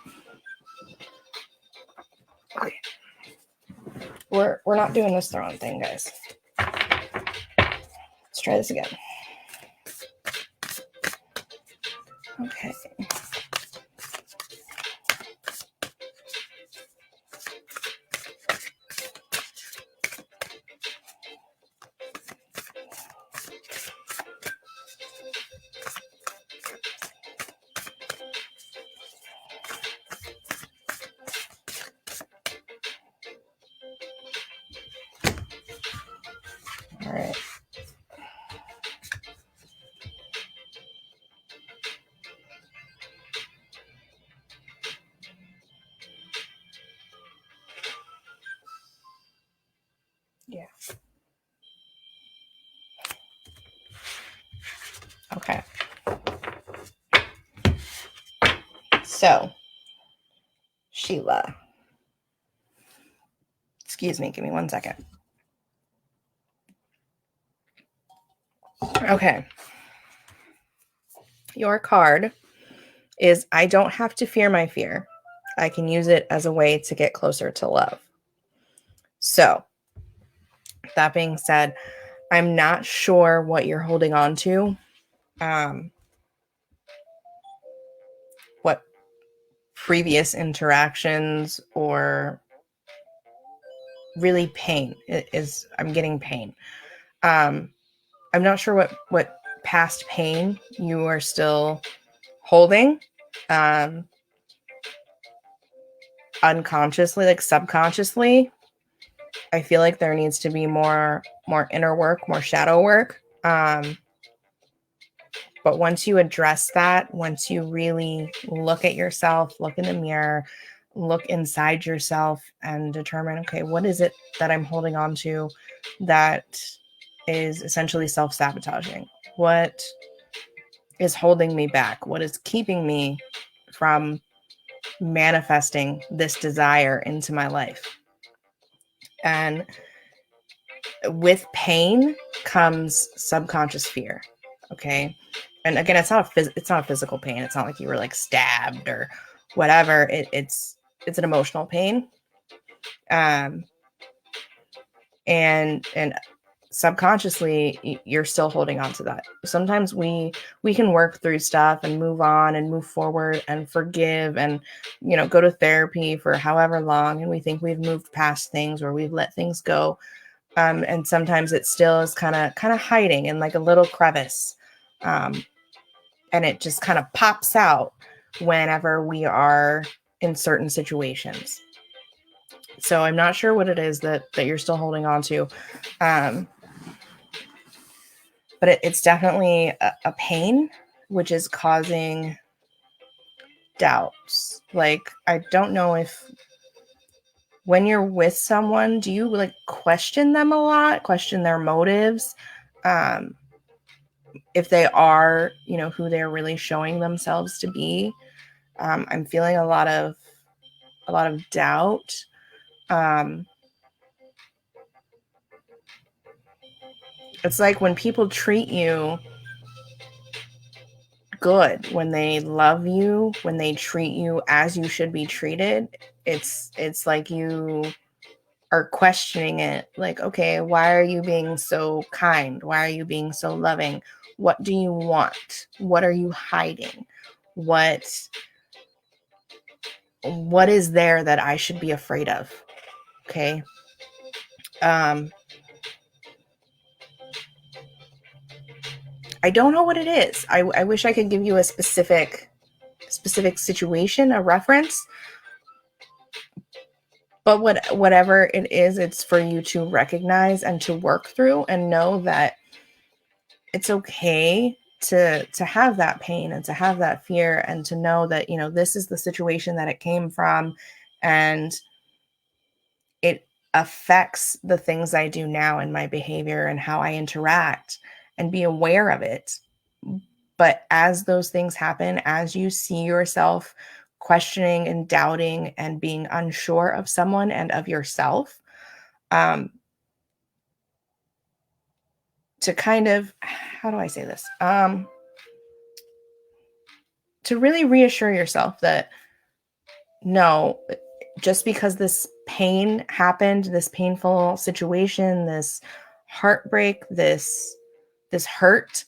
Okay. We're not doing this throwing thing, guys. Let's try this again. Okay. All right. Yeah. Okay. So, Sheila. Excuse me, give me 1 second. Okay. Your card is I don't have to fear my fear. I can use it as a way to get closer to love. So, that being said, I'm not sure what you're holding on to. What previous interactions or really pain is. I'm getting pain. I'm not sure what past pain you are still holding. Unconsciously, like subconsciously, I feel like there needs to be more inner work, more shadow work. But once you address that, once you really look at yourself, look in the mirror, look inside yourself and determine, okay, what is it that I'm holding on to that is essentially self-sabotaging? What is holding me back? What is keeping me from manifesting this desire into my life? And with pain comes subconscious fear. Okay. and again, it's not a physical pain. It's not like you were like stabbed or whatever. It's an emotional pain. And subconsciously you're still holding on to that. Sometimes we can work through stuff and move on and move forward and forgive and, you know, go to therapy for however long, and we think we've moved past things or we've let things go. And sometimes it still is kind of hiding in like a little crevice. And it just kind of pops out whenever we are in certain situations. So I'm not sure what it is that you're still holding on to. But it's definitely a pain, which is causing doubts. Like, I don't know if when you're with someone, do you like question them a lot, question their motives? If they are, you know, who they're really showing themselves to be. I'm feeling a lot of doubt. It's like when people treat you good, when they love you, when they treat you as you should be treated, it's like you are questioning it. Like, okay, why are you being so kind? Why are you being so loving? What do you want? What are you hiding? What is there that I should be afraid of? Okay. I don't know what it is. I wish I could give you a specific situation, a reference. But whatever it is, it's for you to recognize and to work through and know that it's okay to have that pain and to have that fear, and to know that, you know, this is the situation that it came from, and it affects the things I do now in my behavior and how I interact, and be aware of it. But as those things happen, as you see yourself questioning and doubting and being unsure of someone and of yourself, to kind of, how do I say this? To really reassure yourself that no, just because this pain happened, this painful situation, this heartbreak, this hurt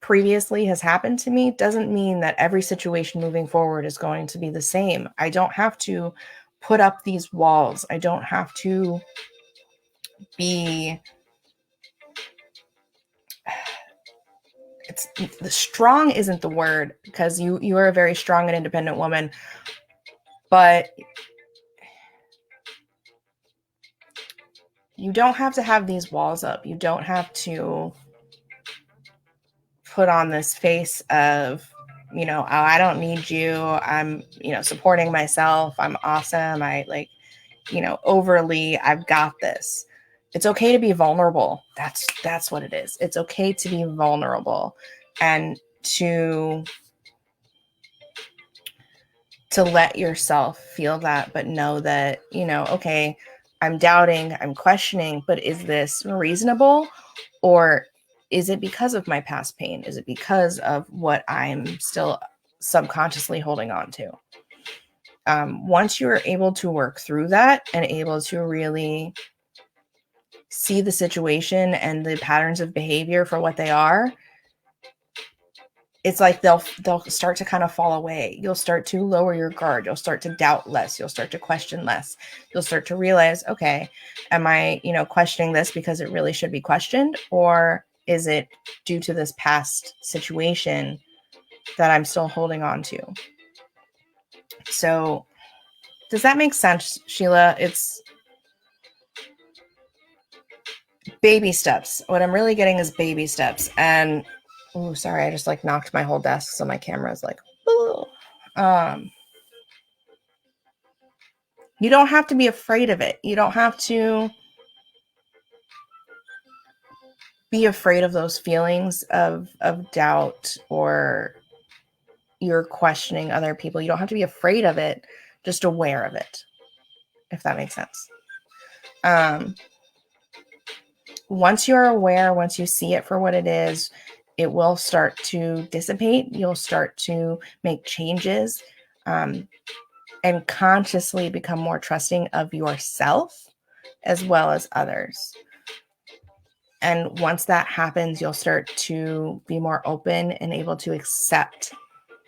previously has happened to me, doesn't mean that every situation moving forward is going to be the same. I don't have to put up these walls. I don't have to be the strong isn't the word, because you are a very strong and independent woman, but you don't have to have these walls up. You don't have to put on this face of, you know, oh, I don't need you. I'm, you know, supporting myself. I'm awesome. I like, you know, overly, I've got this. It's okay to be vulnerable. That's what it is. It's okay to be vulnerable, and to let yourself feel that, but know that, you know, okay, I'm doubting, I'm questioning, but is this reasonable? Or is it because of my past pain? Is it because of what I'm still subconsciously holding on to? Once you're able to work through that and able to really see the situation and the patterns of behavior for what they are, it's like they'll start to kind of fall away. You'll start to lower your guard. You'll start to doubt less. You'll start to question less. You'll start to realize, okay, am I, you know, questioning this because it really should be questioned? Or is it due to this past situation that I'm still holding on to? So does that make sense, Sheila? It's baby steps. What I'm really getting is baby steps. And oh, sorry, I just like knocked my whole desk, so my camera is like, ooh. You don't have to be afraid of it. You don't have to be afraid of those feelings of doubt, or you're questioning other people. You don't have to be afraid of it, just aware of it, if that makes sense. Once you're aware, once you see it for what it is, it will start to dissipate. You'll start to make changes, and consciously become more trusting of yourself as well as others. And once that happens, you'll start to be more open and able to accept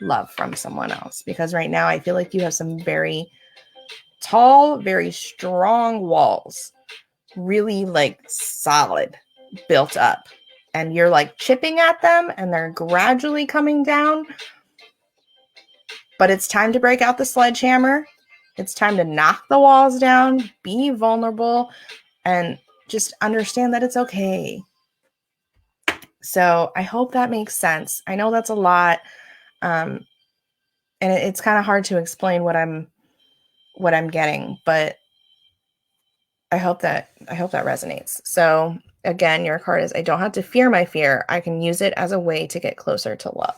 love from someone else. Because right now, I feel like you have some very tall, very strong walls, really like solid, built up. And you're like chipping at them and they're gradually coming down. But it's time to break out the sledgehammer. It's time to knock the walls down, be vulnerable, and just understand that it's okay. So I hope that makes sense. I know that's a lot. And it's kind of hard to explain what I'm getting, but I hope that resonates. So again, your card is, I don't have to fear my fear. I can use it as a way to get closer to love.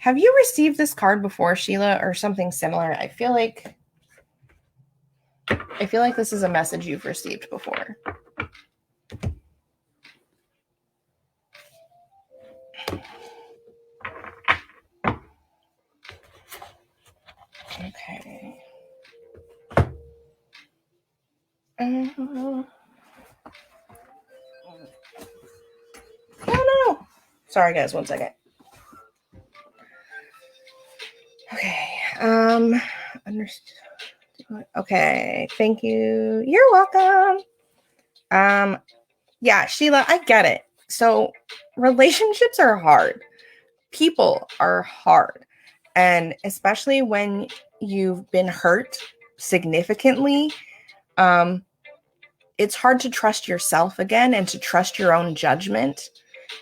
Have you received this card before, Sheila, or something similar? I feel like this is a message you've received before. Okay. Oh no. Sorry guys, one second. Okay. Understood. Okay, thank you. You're welcome. Yeah, Sheila, I get it. So relationships are hard. People are hard. And especially when you've been hurt significantly, it's hard to trust yourself again and to trust your own judgment.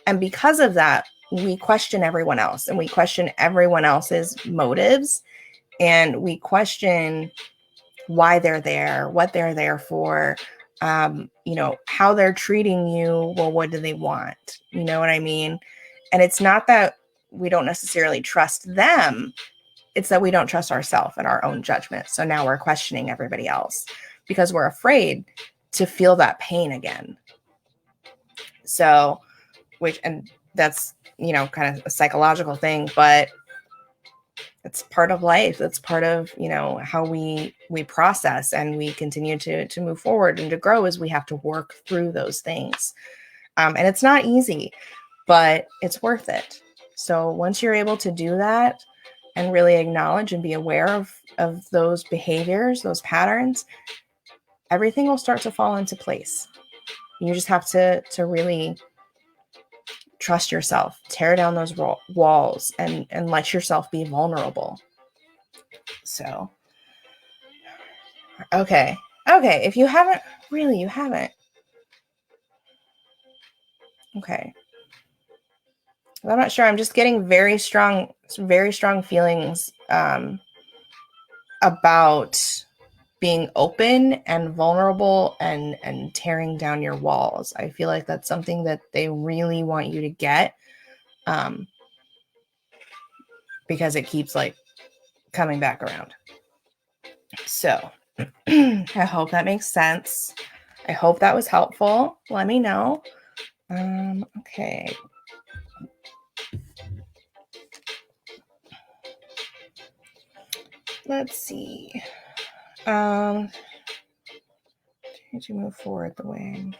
And because of that, we question everyone else and we question everyone else's motives and we question why they're there, what they're there for, how they're treating you. Well, what do they want? You know what I mean? And it's not that we don't necessarily trust them. It's that we don't trust ourselves and our own judgment. So now we're questioning everybody else because we're afraid to feel that pain again. So, and that's, kind of a psychological thing, but it's part of life. It's part of, how we process and we continue to move forward and to grow as we have to work through those things. And it's not easy, but it's worth it. So once you're able to do that and really acknowledge and be aware of those behaviors, those patterns, everything will start to fall into place. You just have to really trust yourself, tear down those walls and let yourself be vulnerable. So, okay. If you haven't, you haven't. Okay. I'm not sure. I'm just getting very strong feelings about being open and vulnerable and tearing down your walls. I feel like that's something that they really want you to get, because it keeps like coming back around. So I hope that makes sense. I hope that was helpful. Let me know. Okay. Let's see. Trying to move forward the way.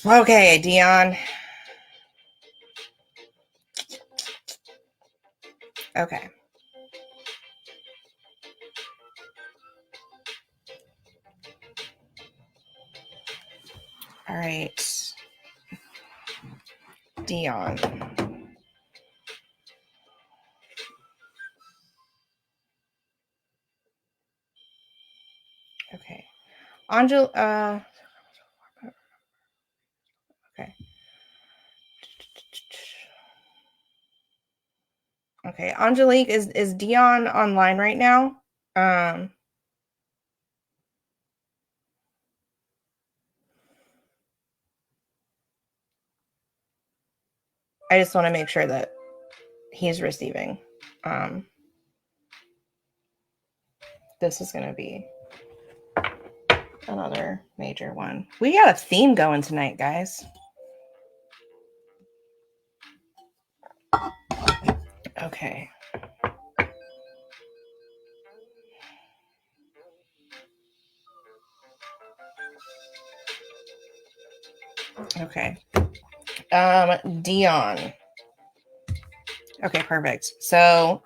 Okay, Dion. Okay. All right. Dion. Okay. Okay. Okay. Angelique, is Dion online right now? I just want to make sure that he's receiving. This is going to be Another major one. We got a theme going tonight, guys. Okay. Okay. Dion. Okay, perfect. So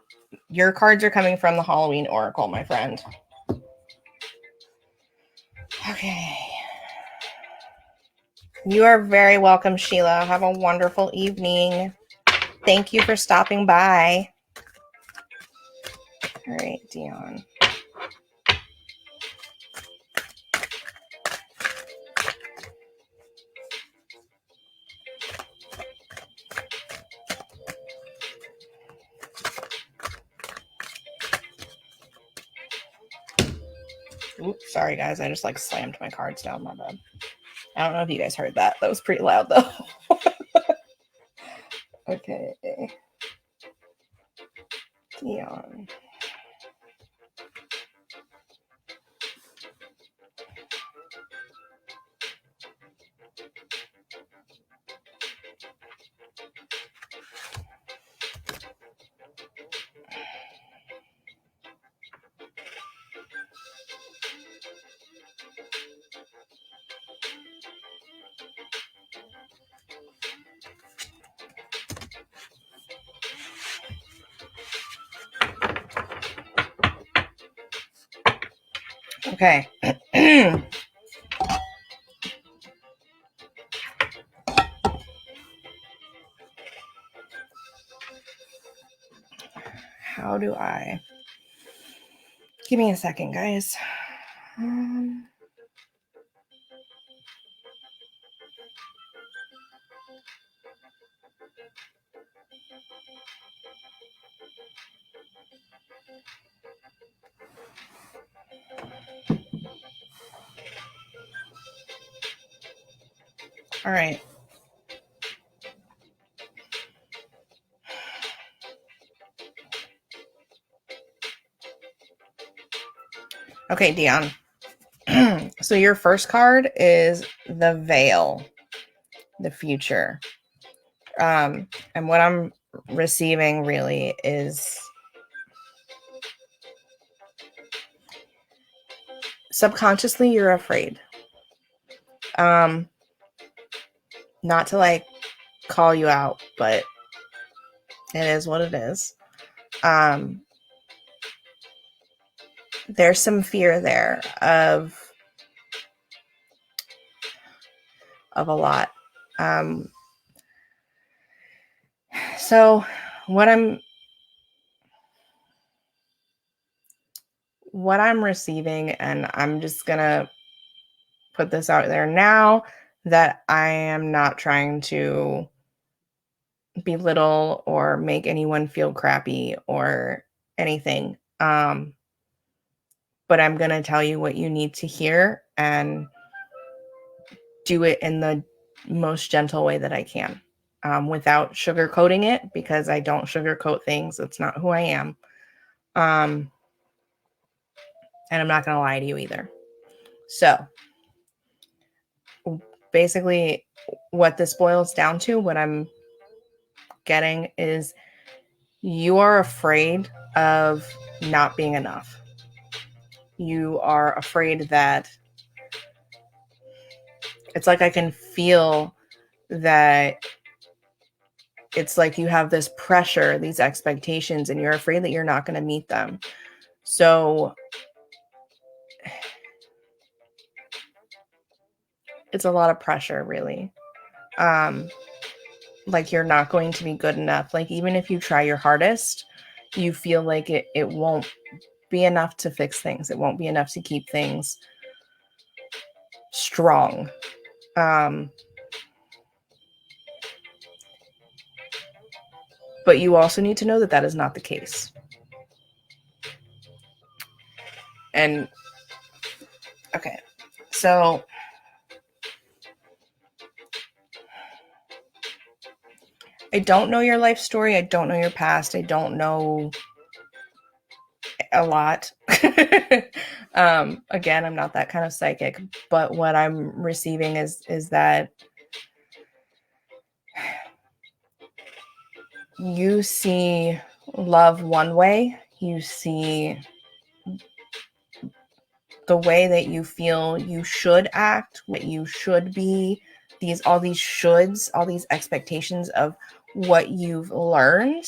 your cards are coming from the Halloween Oracle, my friend. Okay. You are very welcome, Sheila. Have a wonderful evening. Thank you for stopping by. All right, Dion. Oops, sorry guys, I just like slammed my cards down my bed. I don't know if you guys heard that. That was pretty loud though. Okay. Dion. Okay. How do I? Give me a second, guys. All right. Okay, Dion. So your first card is the Veil, the future. And what I'm receiving really is subconsciously you're afraid. Not to like call you out, but it is what it is. There's some fear there of a lot. So what I'm receiving, and I'm just gonna put this out there now, that I am not trying to belittle or make anyone feel crappy or anything. But I'm gonna tell you what you need to hear and do it in the most gentle way that I can, without sugarcoating it, because I don't sugarcoat things. It's not who I am. And I'm not going to lie to you either. So basically what this boils down to, what I'm getting is you are afraid of not being enough. You are afraid that it's like I can feel that it's like you have this pressure, these expectations, and you're afraid that you're not going to meet them. So it's a lot of pressure, really. Like you're not going to be good enough. Like even if you try your hardest, you feel like it won't be enough to fix things. It won't be enough to keep things strong. But you also need to know that that is not the case. And okay, so I don't know your life story. I don't know your past. I don't know A lot. Again, I'm not that kind of psychic, but what I'm receiving is that you see love one way, you see the way that you feel you should act, what you should be, all these shoulds, all these expectations of what you've learned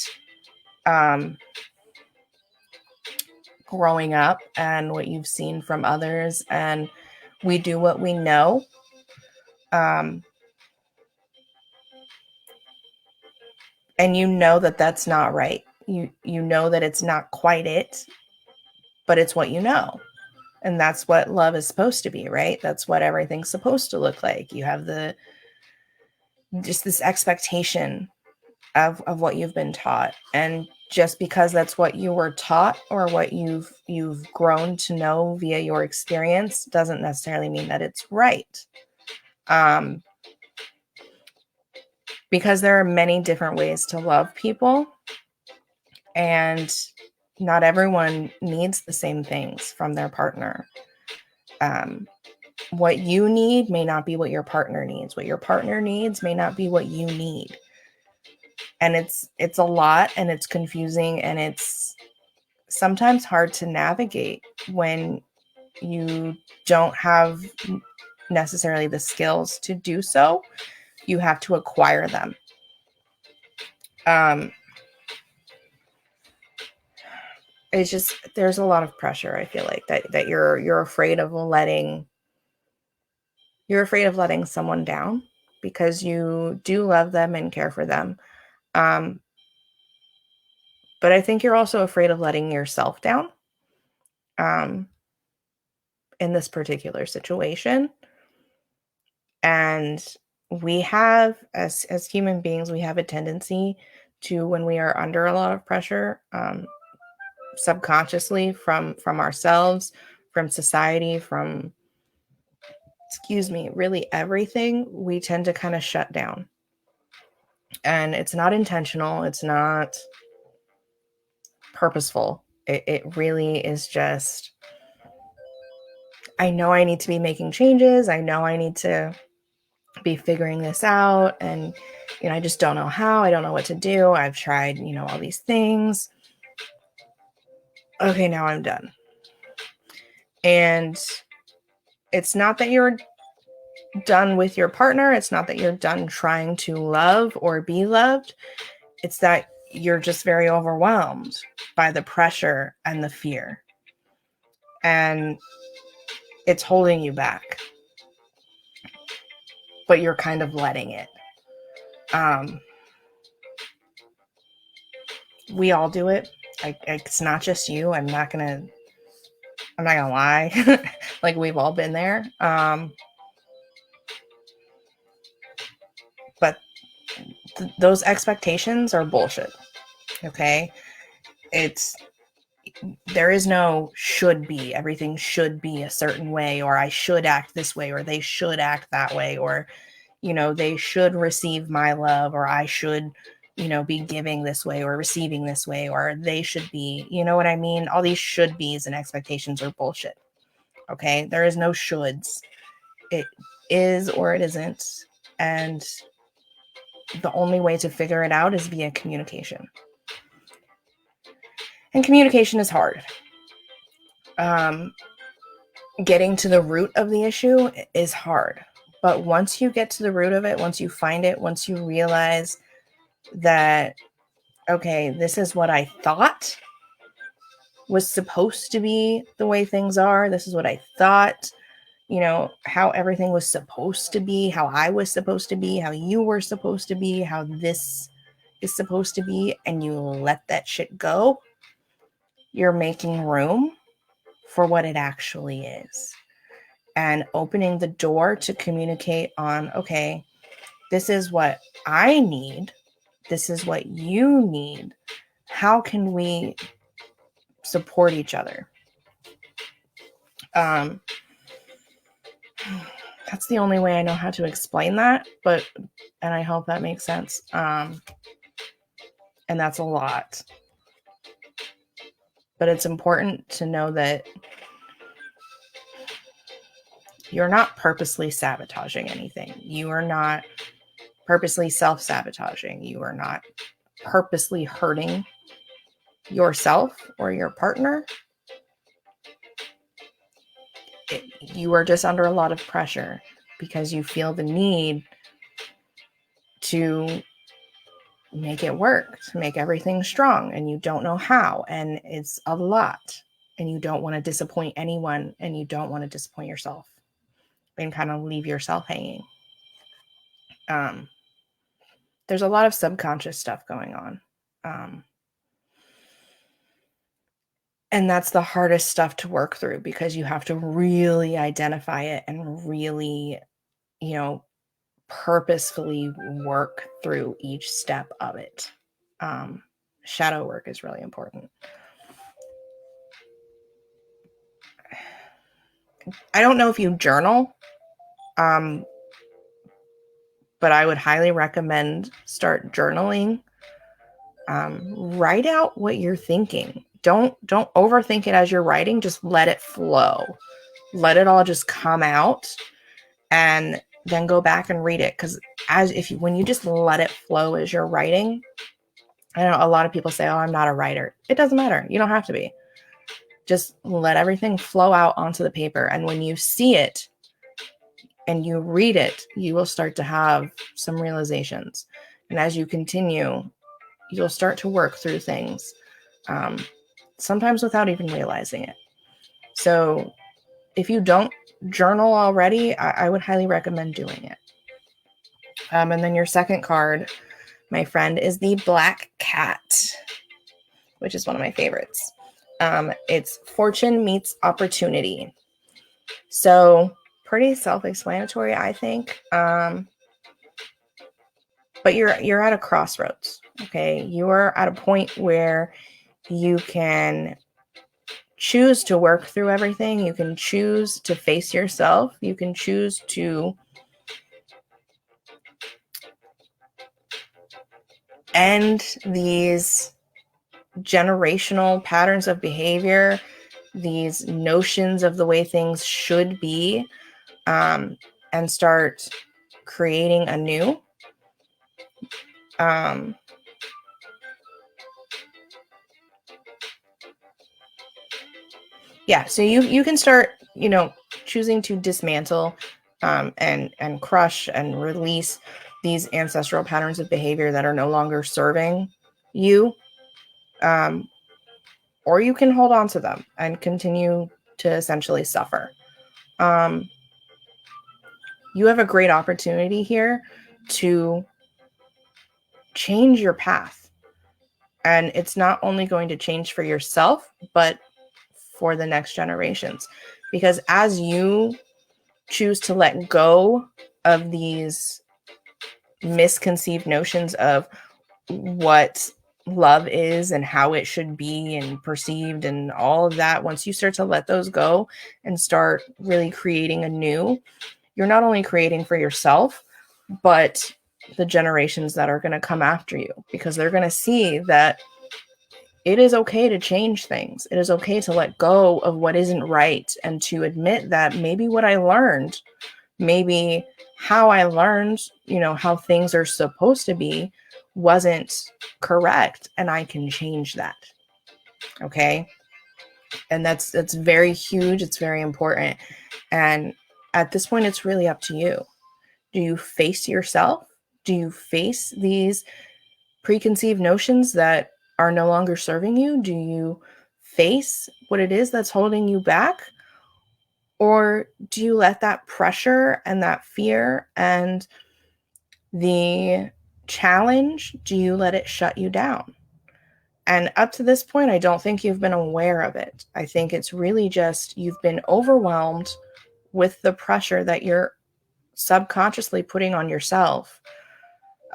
growing up and what you've seen from others, and we do what we know. And you know that that's not right. You know that it's not quite it, but it's what you know. And that's what love is supposed to be, right? That's what everything's supposed to look like. You have just this expectation of what you've been taught. And just because that's what you were taught or what you've grown to know via your experience doesn't necessarily mean that it's right. Because there are many different ways to love people, and not everyone needs the same things from their partner. What you need may not be what your partner needs. What your partner needs may not be what you need. And it's a lot, and it's confusing, and it's sometimes hard to navigate when you don't have necessarily the skills to do so. You have to acquire them. It's just, there's a lot of pressure. I feel like that you're afraid of letting someone down because you do love them and care for them. But I think you're also afraid of letting yourself down in this particular situation. And we have, as human beings, we have a tendency to, when we are under a lot of pressure, subconsciously from ourselves, from society, from really everything, we tend to kind of shut down. And it's not intentional, it's not purposeful. It really is just, I know I need to be making changes, I know I need to be figuring this out, and I just don't know how, I don't know what to do, I've tried all these things. Okay, now I'm done. And it's not that you're done with your partner, it's not that you're done trying to love or be loved, it's that you're just very overwhelmed by the pressure and the fear, and it's holding you back, but you're kind of letting it. We all do it. It's not just you. I'm not gonna lie. Like, we've all been there. But those expectations are bullshit. Okay? There is no should be. Everything should be a certain way, or I should act this way, or they should act that way, or they should receive my love, or I should be giving this way or receiving this way, or they should be, you know what I mean? All these should be's and expectations are bullshit. Okay? There is no shoulds. It is or it isn't. And the only way to figure it out is via communication. And communication is hard. Getting to the root of the issue is hard. But once you get to the root of it, once you find it, once you realize that, okay, this is what I thought was supposed to be the way things are, this is what I thought, how everything was supposed to be, how I was supposed to be, how you were supposed to be, how this is supposed to be, and you let that shit go, you're making room for what it actually is. And opening the door to communicate on, okay, this is what I need. This is what you need. How can we support each other? That's the only way I know how to explain that, and I hope that makes sense. And that's a lot. But it's important to know that you're not purposely sabotaging anything. You are not purposely self-sabotaging. You are not purposely hurting yourself or your partner. You are just under a lot of pressure because you feel the need to make it work, to make everything strong, and you don't know how, and it's a lot, and you don't want to disappoint anyone, and you don't want to disappoint yourself and kind of leave yourself hanging. There's a lot of subconscious stuff going on. And that's the hardest stuff to work through because you have to really identify it and really, purposefully work through each step of it. Shadow work is really important. I don't know if you journal, but I would highly recommend start journaling. Write out what you're thinking. Don't overthink it as you're writing. Just let it flow. Let it all just come out, and then go back and read it. Because when you just let it flow as you're writing, I know a lot of people say, "Oh, I'm not a writer." It doesn't matter. You don't have to be. Just let everything flow out onto the paper, and when you see it and you read it, you will start to have some realizations. And as you continue, you'll start to work through things, sometimes without even realizing it. So if you don't journal already, I would highly recommend doing it. And then your second card, my friend, is the Black Cat, which is one of my favorites. It's Fortune Meets Opportunity. So pretty self-explanatory, I think. But you're at a crossroads. Okay, you are at a point where you can choose to work through everything. You can choose to face yourself. You can choose to end these generational patterns of behavior, these notions of the way things should be, and start creating anew. So you can start, choosing to dismantle and crush and release these ancestral patterns of behavior that are no longer serving you. Or you can hold on to them and continue to essentially suffer. You have a great opportunity here to change your path. And it's not only going to change for yourself, but for the next generations. Because as you choose to let go of these misconceived notions of what love is and how it should be and perceived and all of that, once you start to let those go and start really creating anew, you're not only creating for yourself, but the generations that are going to come after you, because they're going to see that it is okay to change things. It is okay to let go of what isn't right and to admit that maybe what I learned, maybe how I learned, how things are supposed to be wasn't correct, and I can change that. Okay? And that's very huge. It's very important. And at this point, it's really up to you. Do you face yourself? Do you face these preconceived notions that are no longer serving you? Do you face what it is that's holding you back? Or do you let that pressure and that fear and the challenge, do you let it shut you down? And up to this point, I don't think you've been aware of it. I think it's really just you've been overwhelmed with the pressure that you're subconsciously putting on yourself.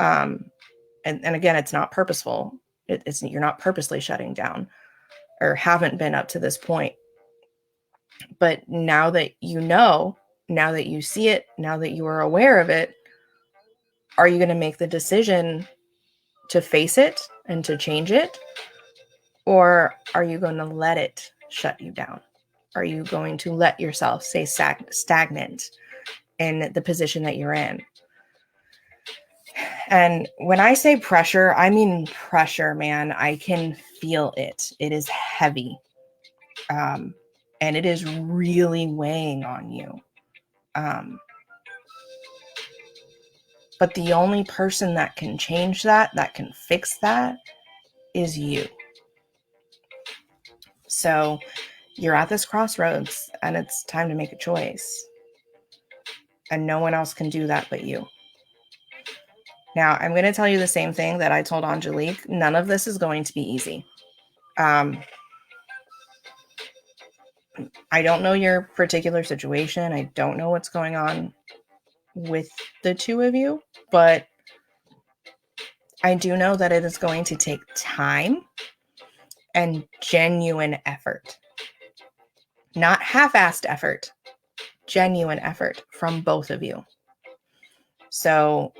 And again, it's not purposeful. You're not purposely shutting down, or haven't been up to this point. But now that you know, now that you see it, now that you are aware of it, are you going to make the decision to face it and to change it? Or are you going to let it shut you down? Are you going to let yourself stay stagnant in the position that you're in? And when I say pressure, I mean pressure, man. I can feel it. It is heavy. And it is really weighing on you. But the only person that can change that can fix that, is you. So you're at this crossroads and it's time to make a choice. And no one else can do that but you. Now, I'm going to tell you the same thing that I told Angelique. None of this is going to be easy. I don't know your particular situation. I don't know what's going on with the two of you, but I do know that it is going to take time and genuine effort. Not half-assed effort, genuine effort from both of you. So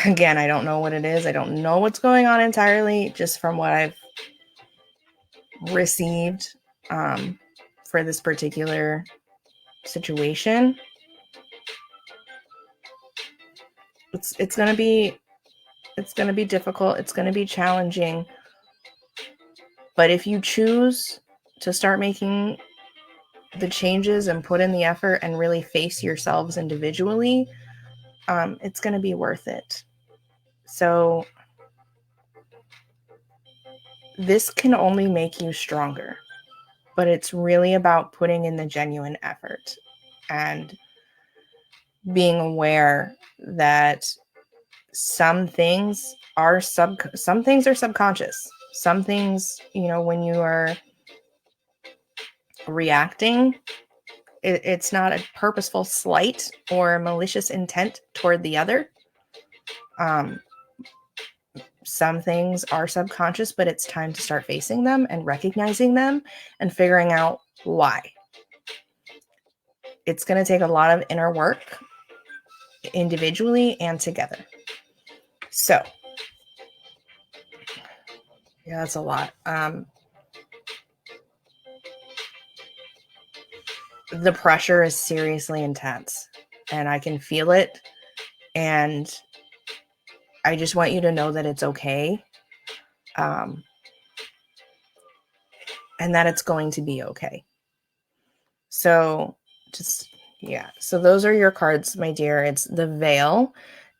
again, I don't know what it is. I don't know what's going on entirely, just from what I've received for this particular situation. It's going to be difficult. It's going to be challenging. But if you choose to start making the changes and put in the effort and really face yourselves individually, it's going to be worth it. So this can only make you stronger, but it's really about putting in the genuine effort and being aware that some things are subconscious. Some things, when you are reacting, it's not a purposeful slight or malicious intent toward the other. Some things are subconscious, but it's time to start facing them and recognizing them and figuring out why. It's going to take a lot of inner work individually and together. So, yeah, that's a lot. The pressure is seriously intense and I can feel it. And I just want you to know that it's okay. And that it's going to be okay. So so those are your cards, my dear. It's the Veil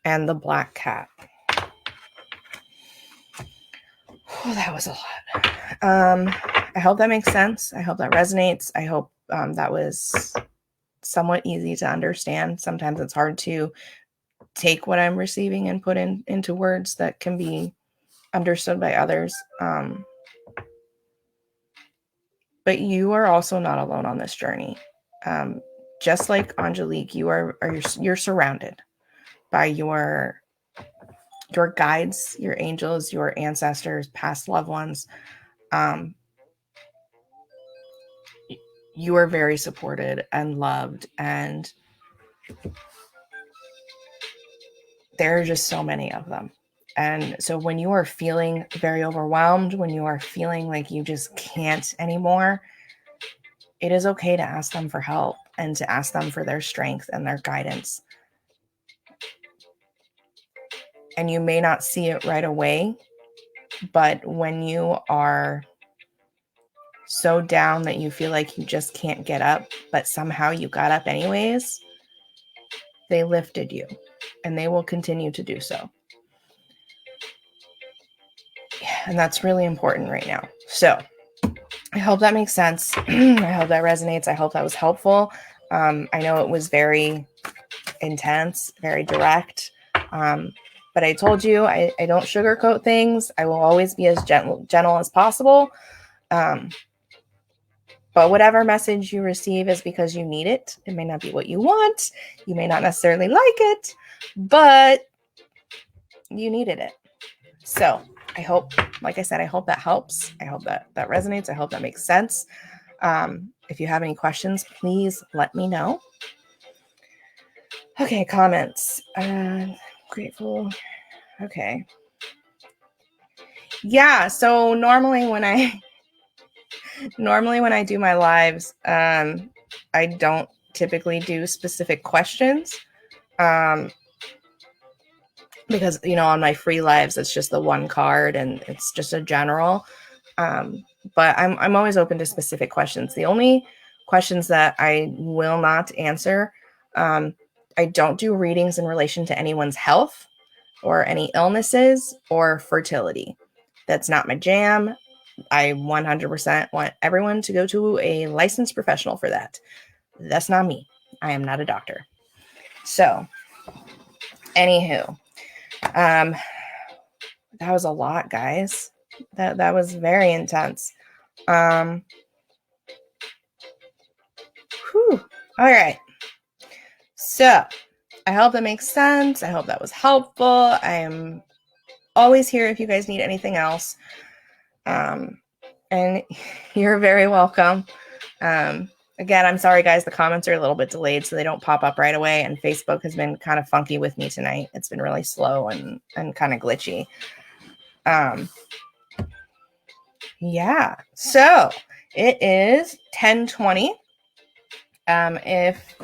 and the Black Cat. Oh, that was a lot. I hope that makes sense. I hope that resonates. I hope that was somewhat easy to understand. Sometimes it's hard to take what I'm receiving and put into words that can be understood by others. But you are also not alone on this journey. Just like Angelique, you're surrounded by your guides, your angels, your ancestors, past loved ones. You are very supported and loved, and there are just so many of them. And so when you are feeling very overwhelmed, when you are feeling like you just can't anymore, it is okay to ask them for help and to ask them for their strength and their guidance. And you may not see it right away, but when you are so down that you feel like you just can't get up, but somehow you got up anyways, they lifted you, and they will continue to do so. And that's really important right now. So I hope that makes sense. I hope that resonates. I hope that was helpful. I know it was very intense, very direct. But I told you, I don't sugarcoat things. I will always be as gentle as possible. But whatever message you receive is because you need it. It may not be what you want. You may not necessarily like it, but you needed it. So I hope, like I said, I hope that helps. I hope that resonates. I hope that makes sense. If you have any questions, please let me know. Okay, comments. Grateful. Okay. Yeah, so normally when I Normally when I do my lives, I don't typically do specific questions. Because, on my free lives, it's just the one card and it's just a general. But I'm always open to specific questions. The only questions that I will not answer, I don't do readings in relation to anyone's health or any illnesses or fertility. That's not my jam. I 100% want everyone to go to a licensed professional for that. That's not me. I am not a doctor. So, anywho, that was a lot, guys. That was very intense. Whew. All right. So, I hope that makes sense. I hope that was helpful. I am always here if you guys need anything else. And you're very welcome. Again, I'm sorry, guys. The comments are a little bit delayed, so they don't pop up right away. And Facebook has been kind of funky with me tonight. It's been really slow and kind of glitchy. Yeah. So it is 10:20. If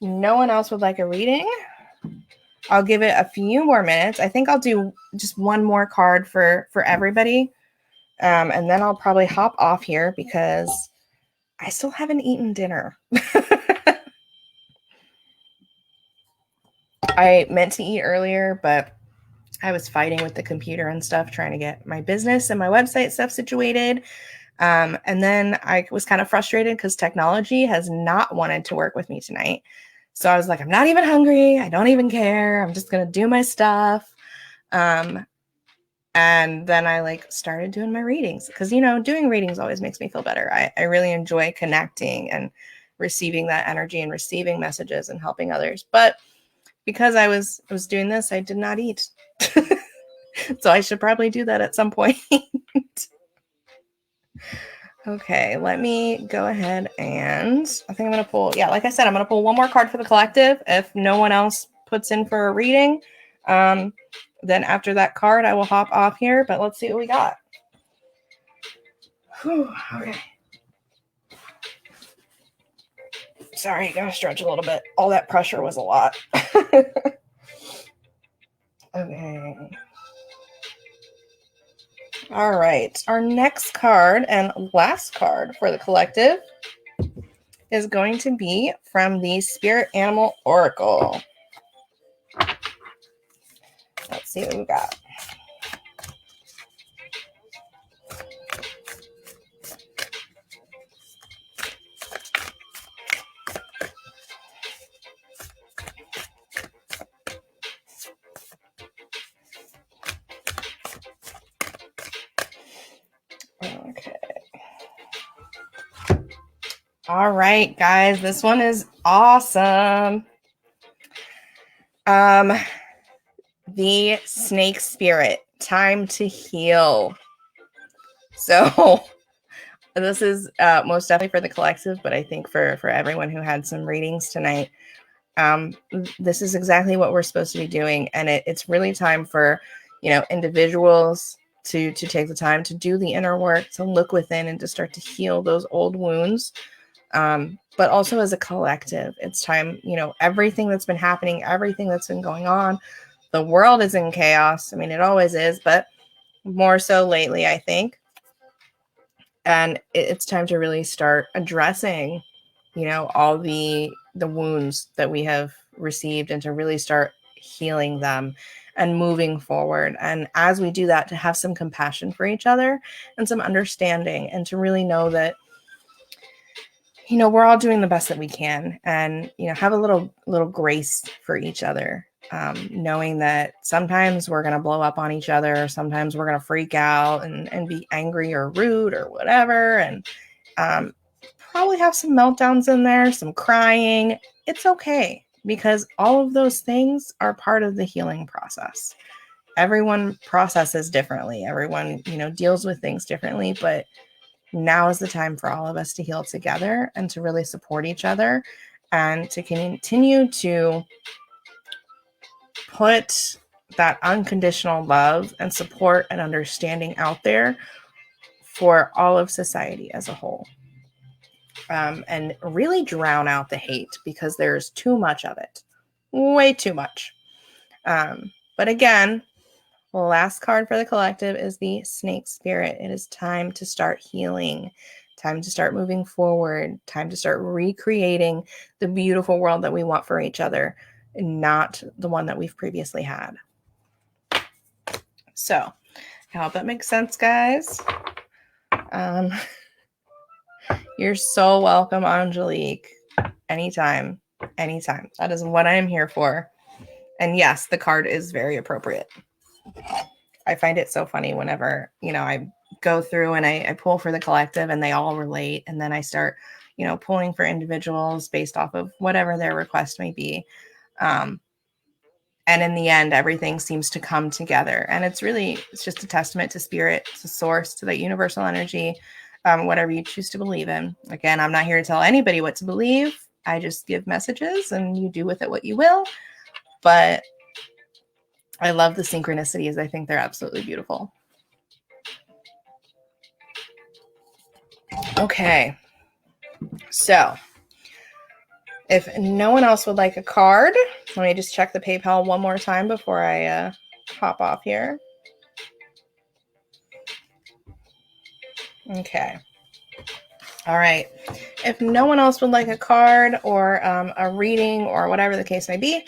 no one else would like a reading, I'll give it a few more minutes. I think I'll do just one more card for everybody. And then I'll probably hop off here because I still haven't eaten dinner. I meant to eat earlier, but I was fighting with the computer and stuff, trying to get my business and my website stuff situated. And then I was kind of frustrated because technology has not wanted to work with me tonight. So I was like, I'm not even hungry. I don't even care. I'm just going to do my stuff. And then I started doing my readings because, doing readings always makes me feel better. I really enjoy connecting and receiving that energy and receiving messages and helping others. But because I was doing this, I did not eat. So I should probably do that at some point. Okay, let me go ahead and I think I'm going to pull, like I said, I'm going to pull one more card for the collective. If no one else puts in for a reading, then after that card, I will hop off here, but let's see what we got. Whew, okay. Sorry, gotta stretch a little bit. All that pressure was a lot. Okay. All right. Our next card and last card for the collective is going to be from the Spirit Animal Oracle. Let's see what we got. Okay. All right, guys, this one is awesome. The Snake Spirit, time to heal. So this is most definitely for the collective, but I think for everyone who had some readings tonight, this is exactly what we're supposed to be doing. And it's really time for, individuals to take the time to do the inner work, to look within and to start to heal those old wounds. But also as a collective, it's time, everything that's been happening, everything that's been going on, the world is in chaos. I mean, it always is, but more so lately, I think. And it's time to really start addressing, all the wounds that we have received and to really start healing them and moving forward. And as we do that, to have some compassion for each other and some understanding and to really know that, we're all doing the best that we can and, have a little grace for each other. Knowing that sometimes we're going to blow up on each other. Sometimes we're going to freak out and be angry or rude or whatever. And probably have some meltdowns in there, some crying. It's okay because all of those things are part of the healing process. Everyone processes differently. Everyone, deals with things differently, but now is the time for all of us to heal together and to really support each other and to continue to put that unconditional love and support and understanding out there for all of society as a whole. And really drown out the hate because there's too much of it. Way too much. But again, the last card for the collective is the Snake Spirit. It is time to start healing, time to start moving forward, time to start recreating the beautiful world that we want for each other, and not the one that we've previously had. So, I hope that makes sense, guys. You're so welcome, Angelique. Anytime. That is what I am here for. And yes, the card is very appropriate. I find it so funny whenever, I go through and I pull for the collective and they all relate. And then I start, pulling for individuals based off of whatever their request may be. And in the end, everything seems to come together. And it's just a testament to spirit, to source, to that universal energy, whatever you choose to believe in. Again, I'm not here to tell anybody what to believe. I just give messages and you do with it what you will. But I love the synchronicities. I think they're absolutely beautiful. Okay. So if no one else would like a card, let me just check the PayPal one more time before I hop off here. Okay. All right. If no one else would like a card or a reading or whatever the case may be,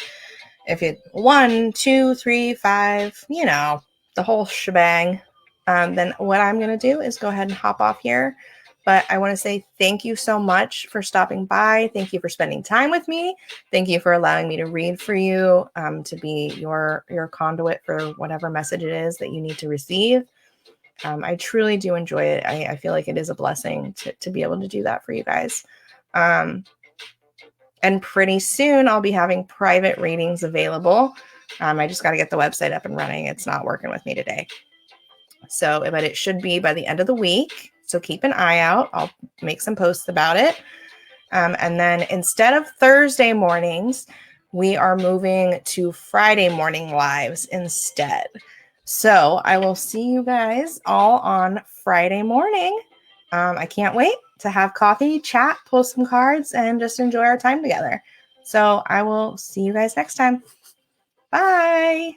if it 1, 2, 3, 5, the whole shebang, then what I'm going to do is go ahead and hop off here. But I want to say thank you so much for stopping by. Thank you for spending time with me. Thank you for allowing me to read for you, to be your conduit for whatever message it is that you need to receive. I truly do enjoy it. I feel like it is a blessing to be able to do that for you guys. And pretty soon I'll be having private readings available. I just got to get the website up and running. It's not working with me today. So, but it should be by the end of the week. So keep an eye out. I'll make some posts about it. And then instead of Thursday mornings, we are moving to Friday morning lives instead. So I will see you guys all on Friday morning. I can't wait to have coffee, chat, pull some cards, and just enjoy our time together. So I will see you guys next time. Bye.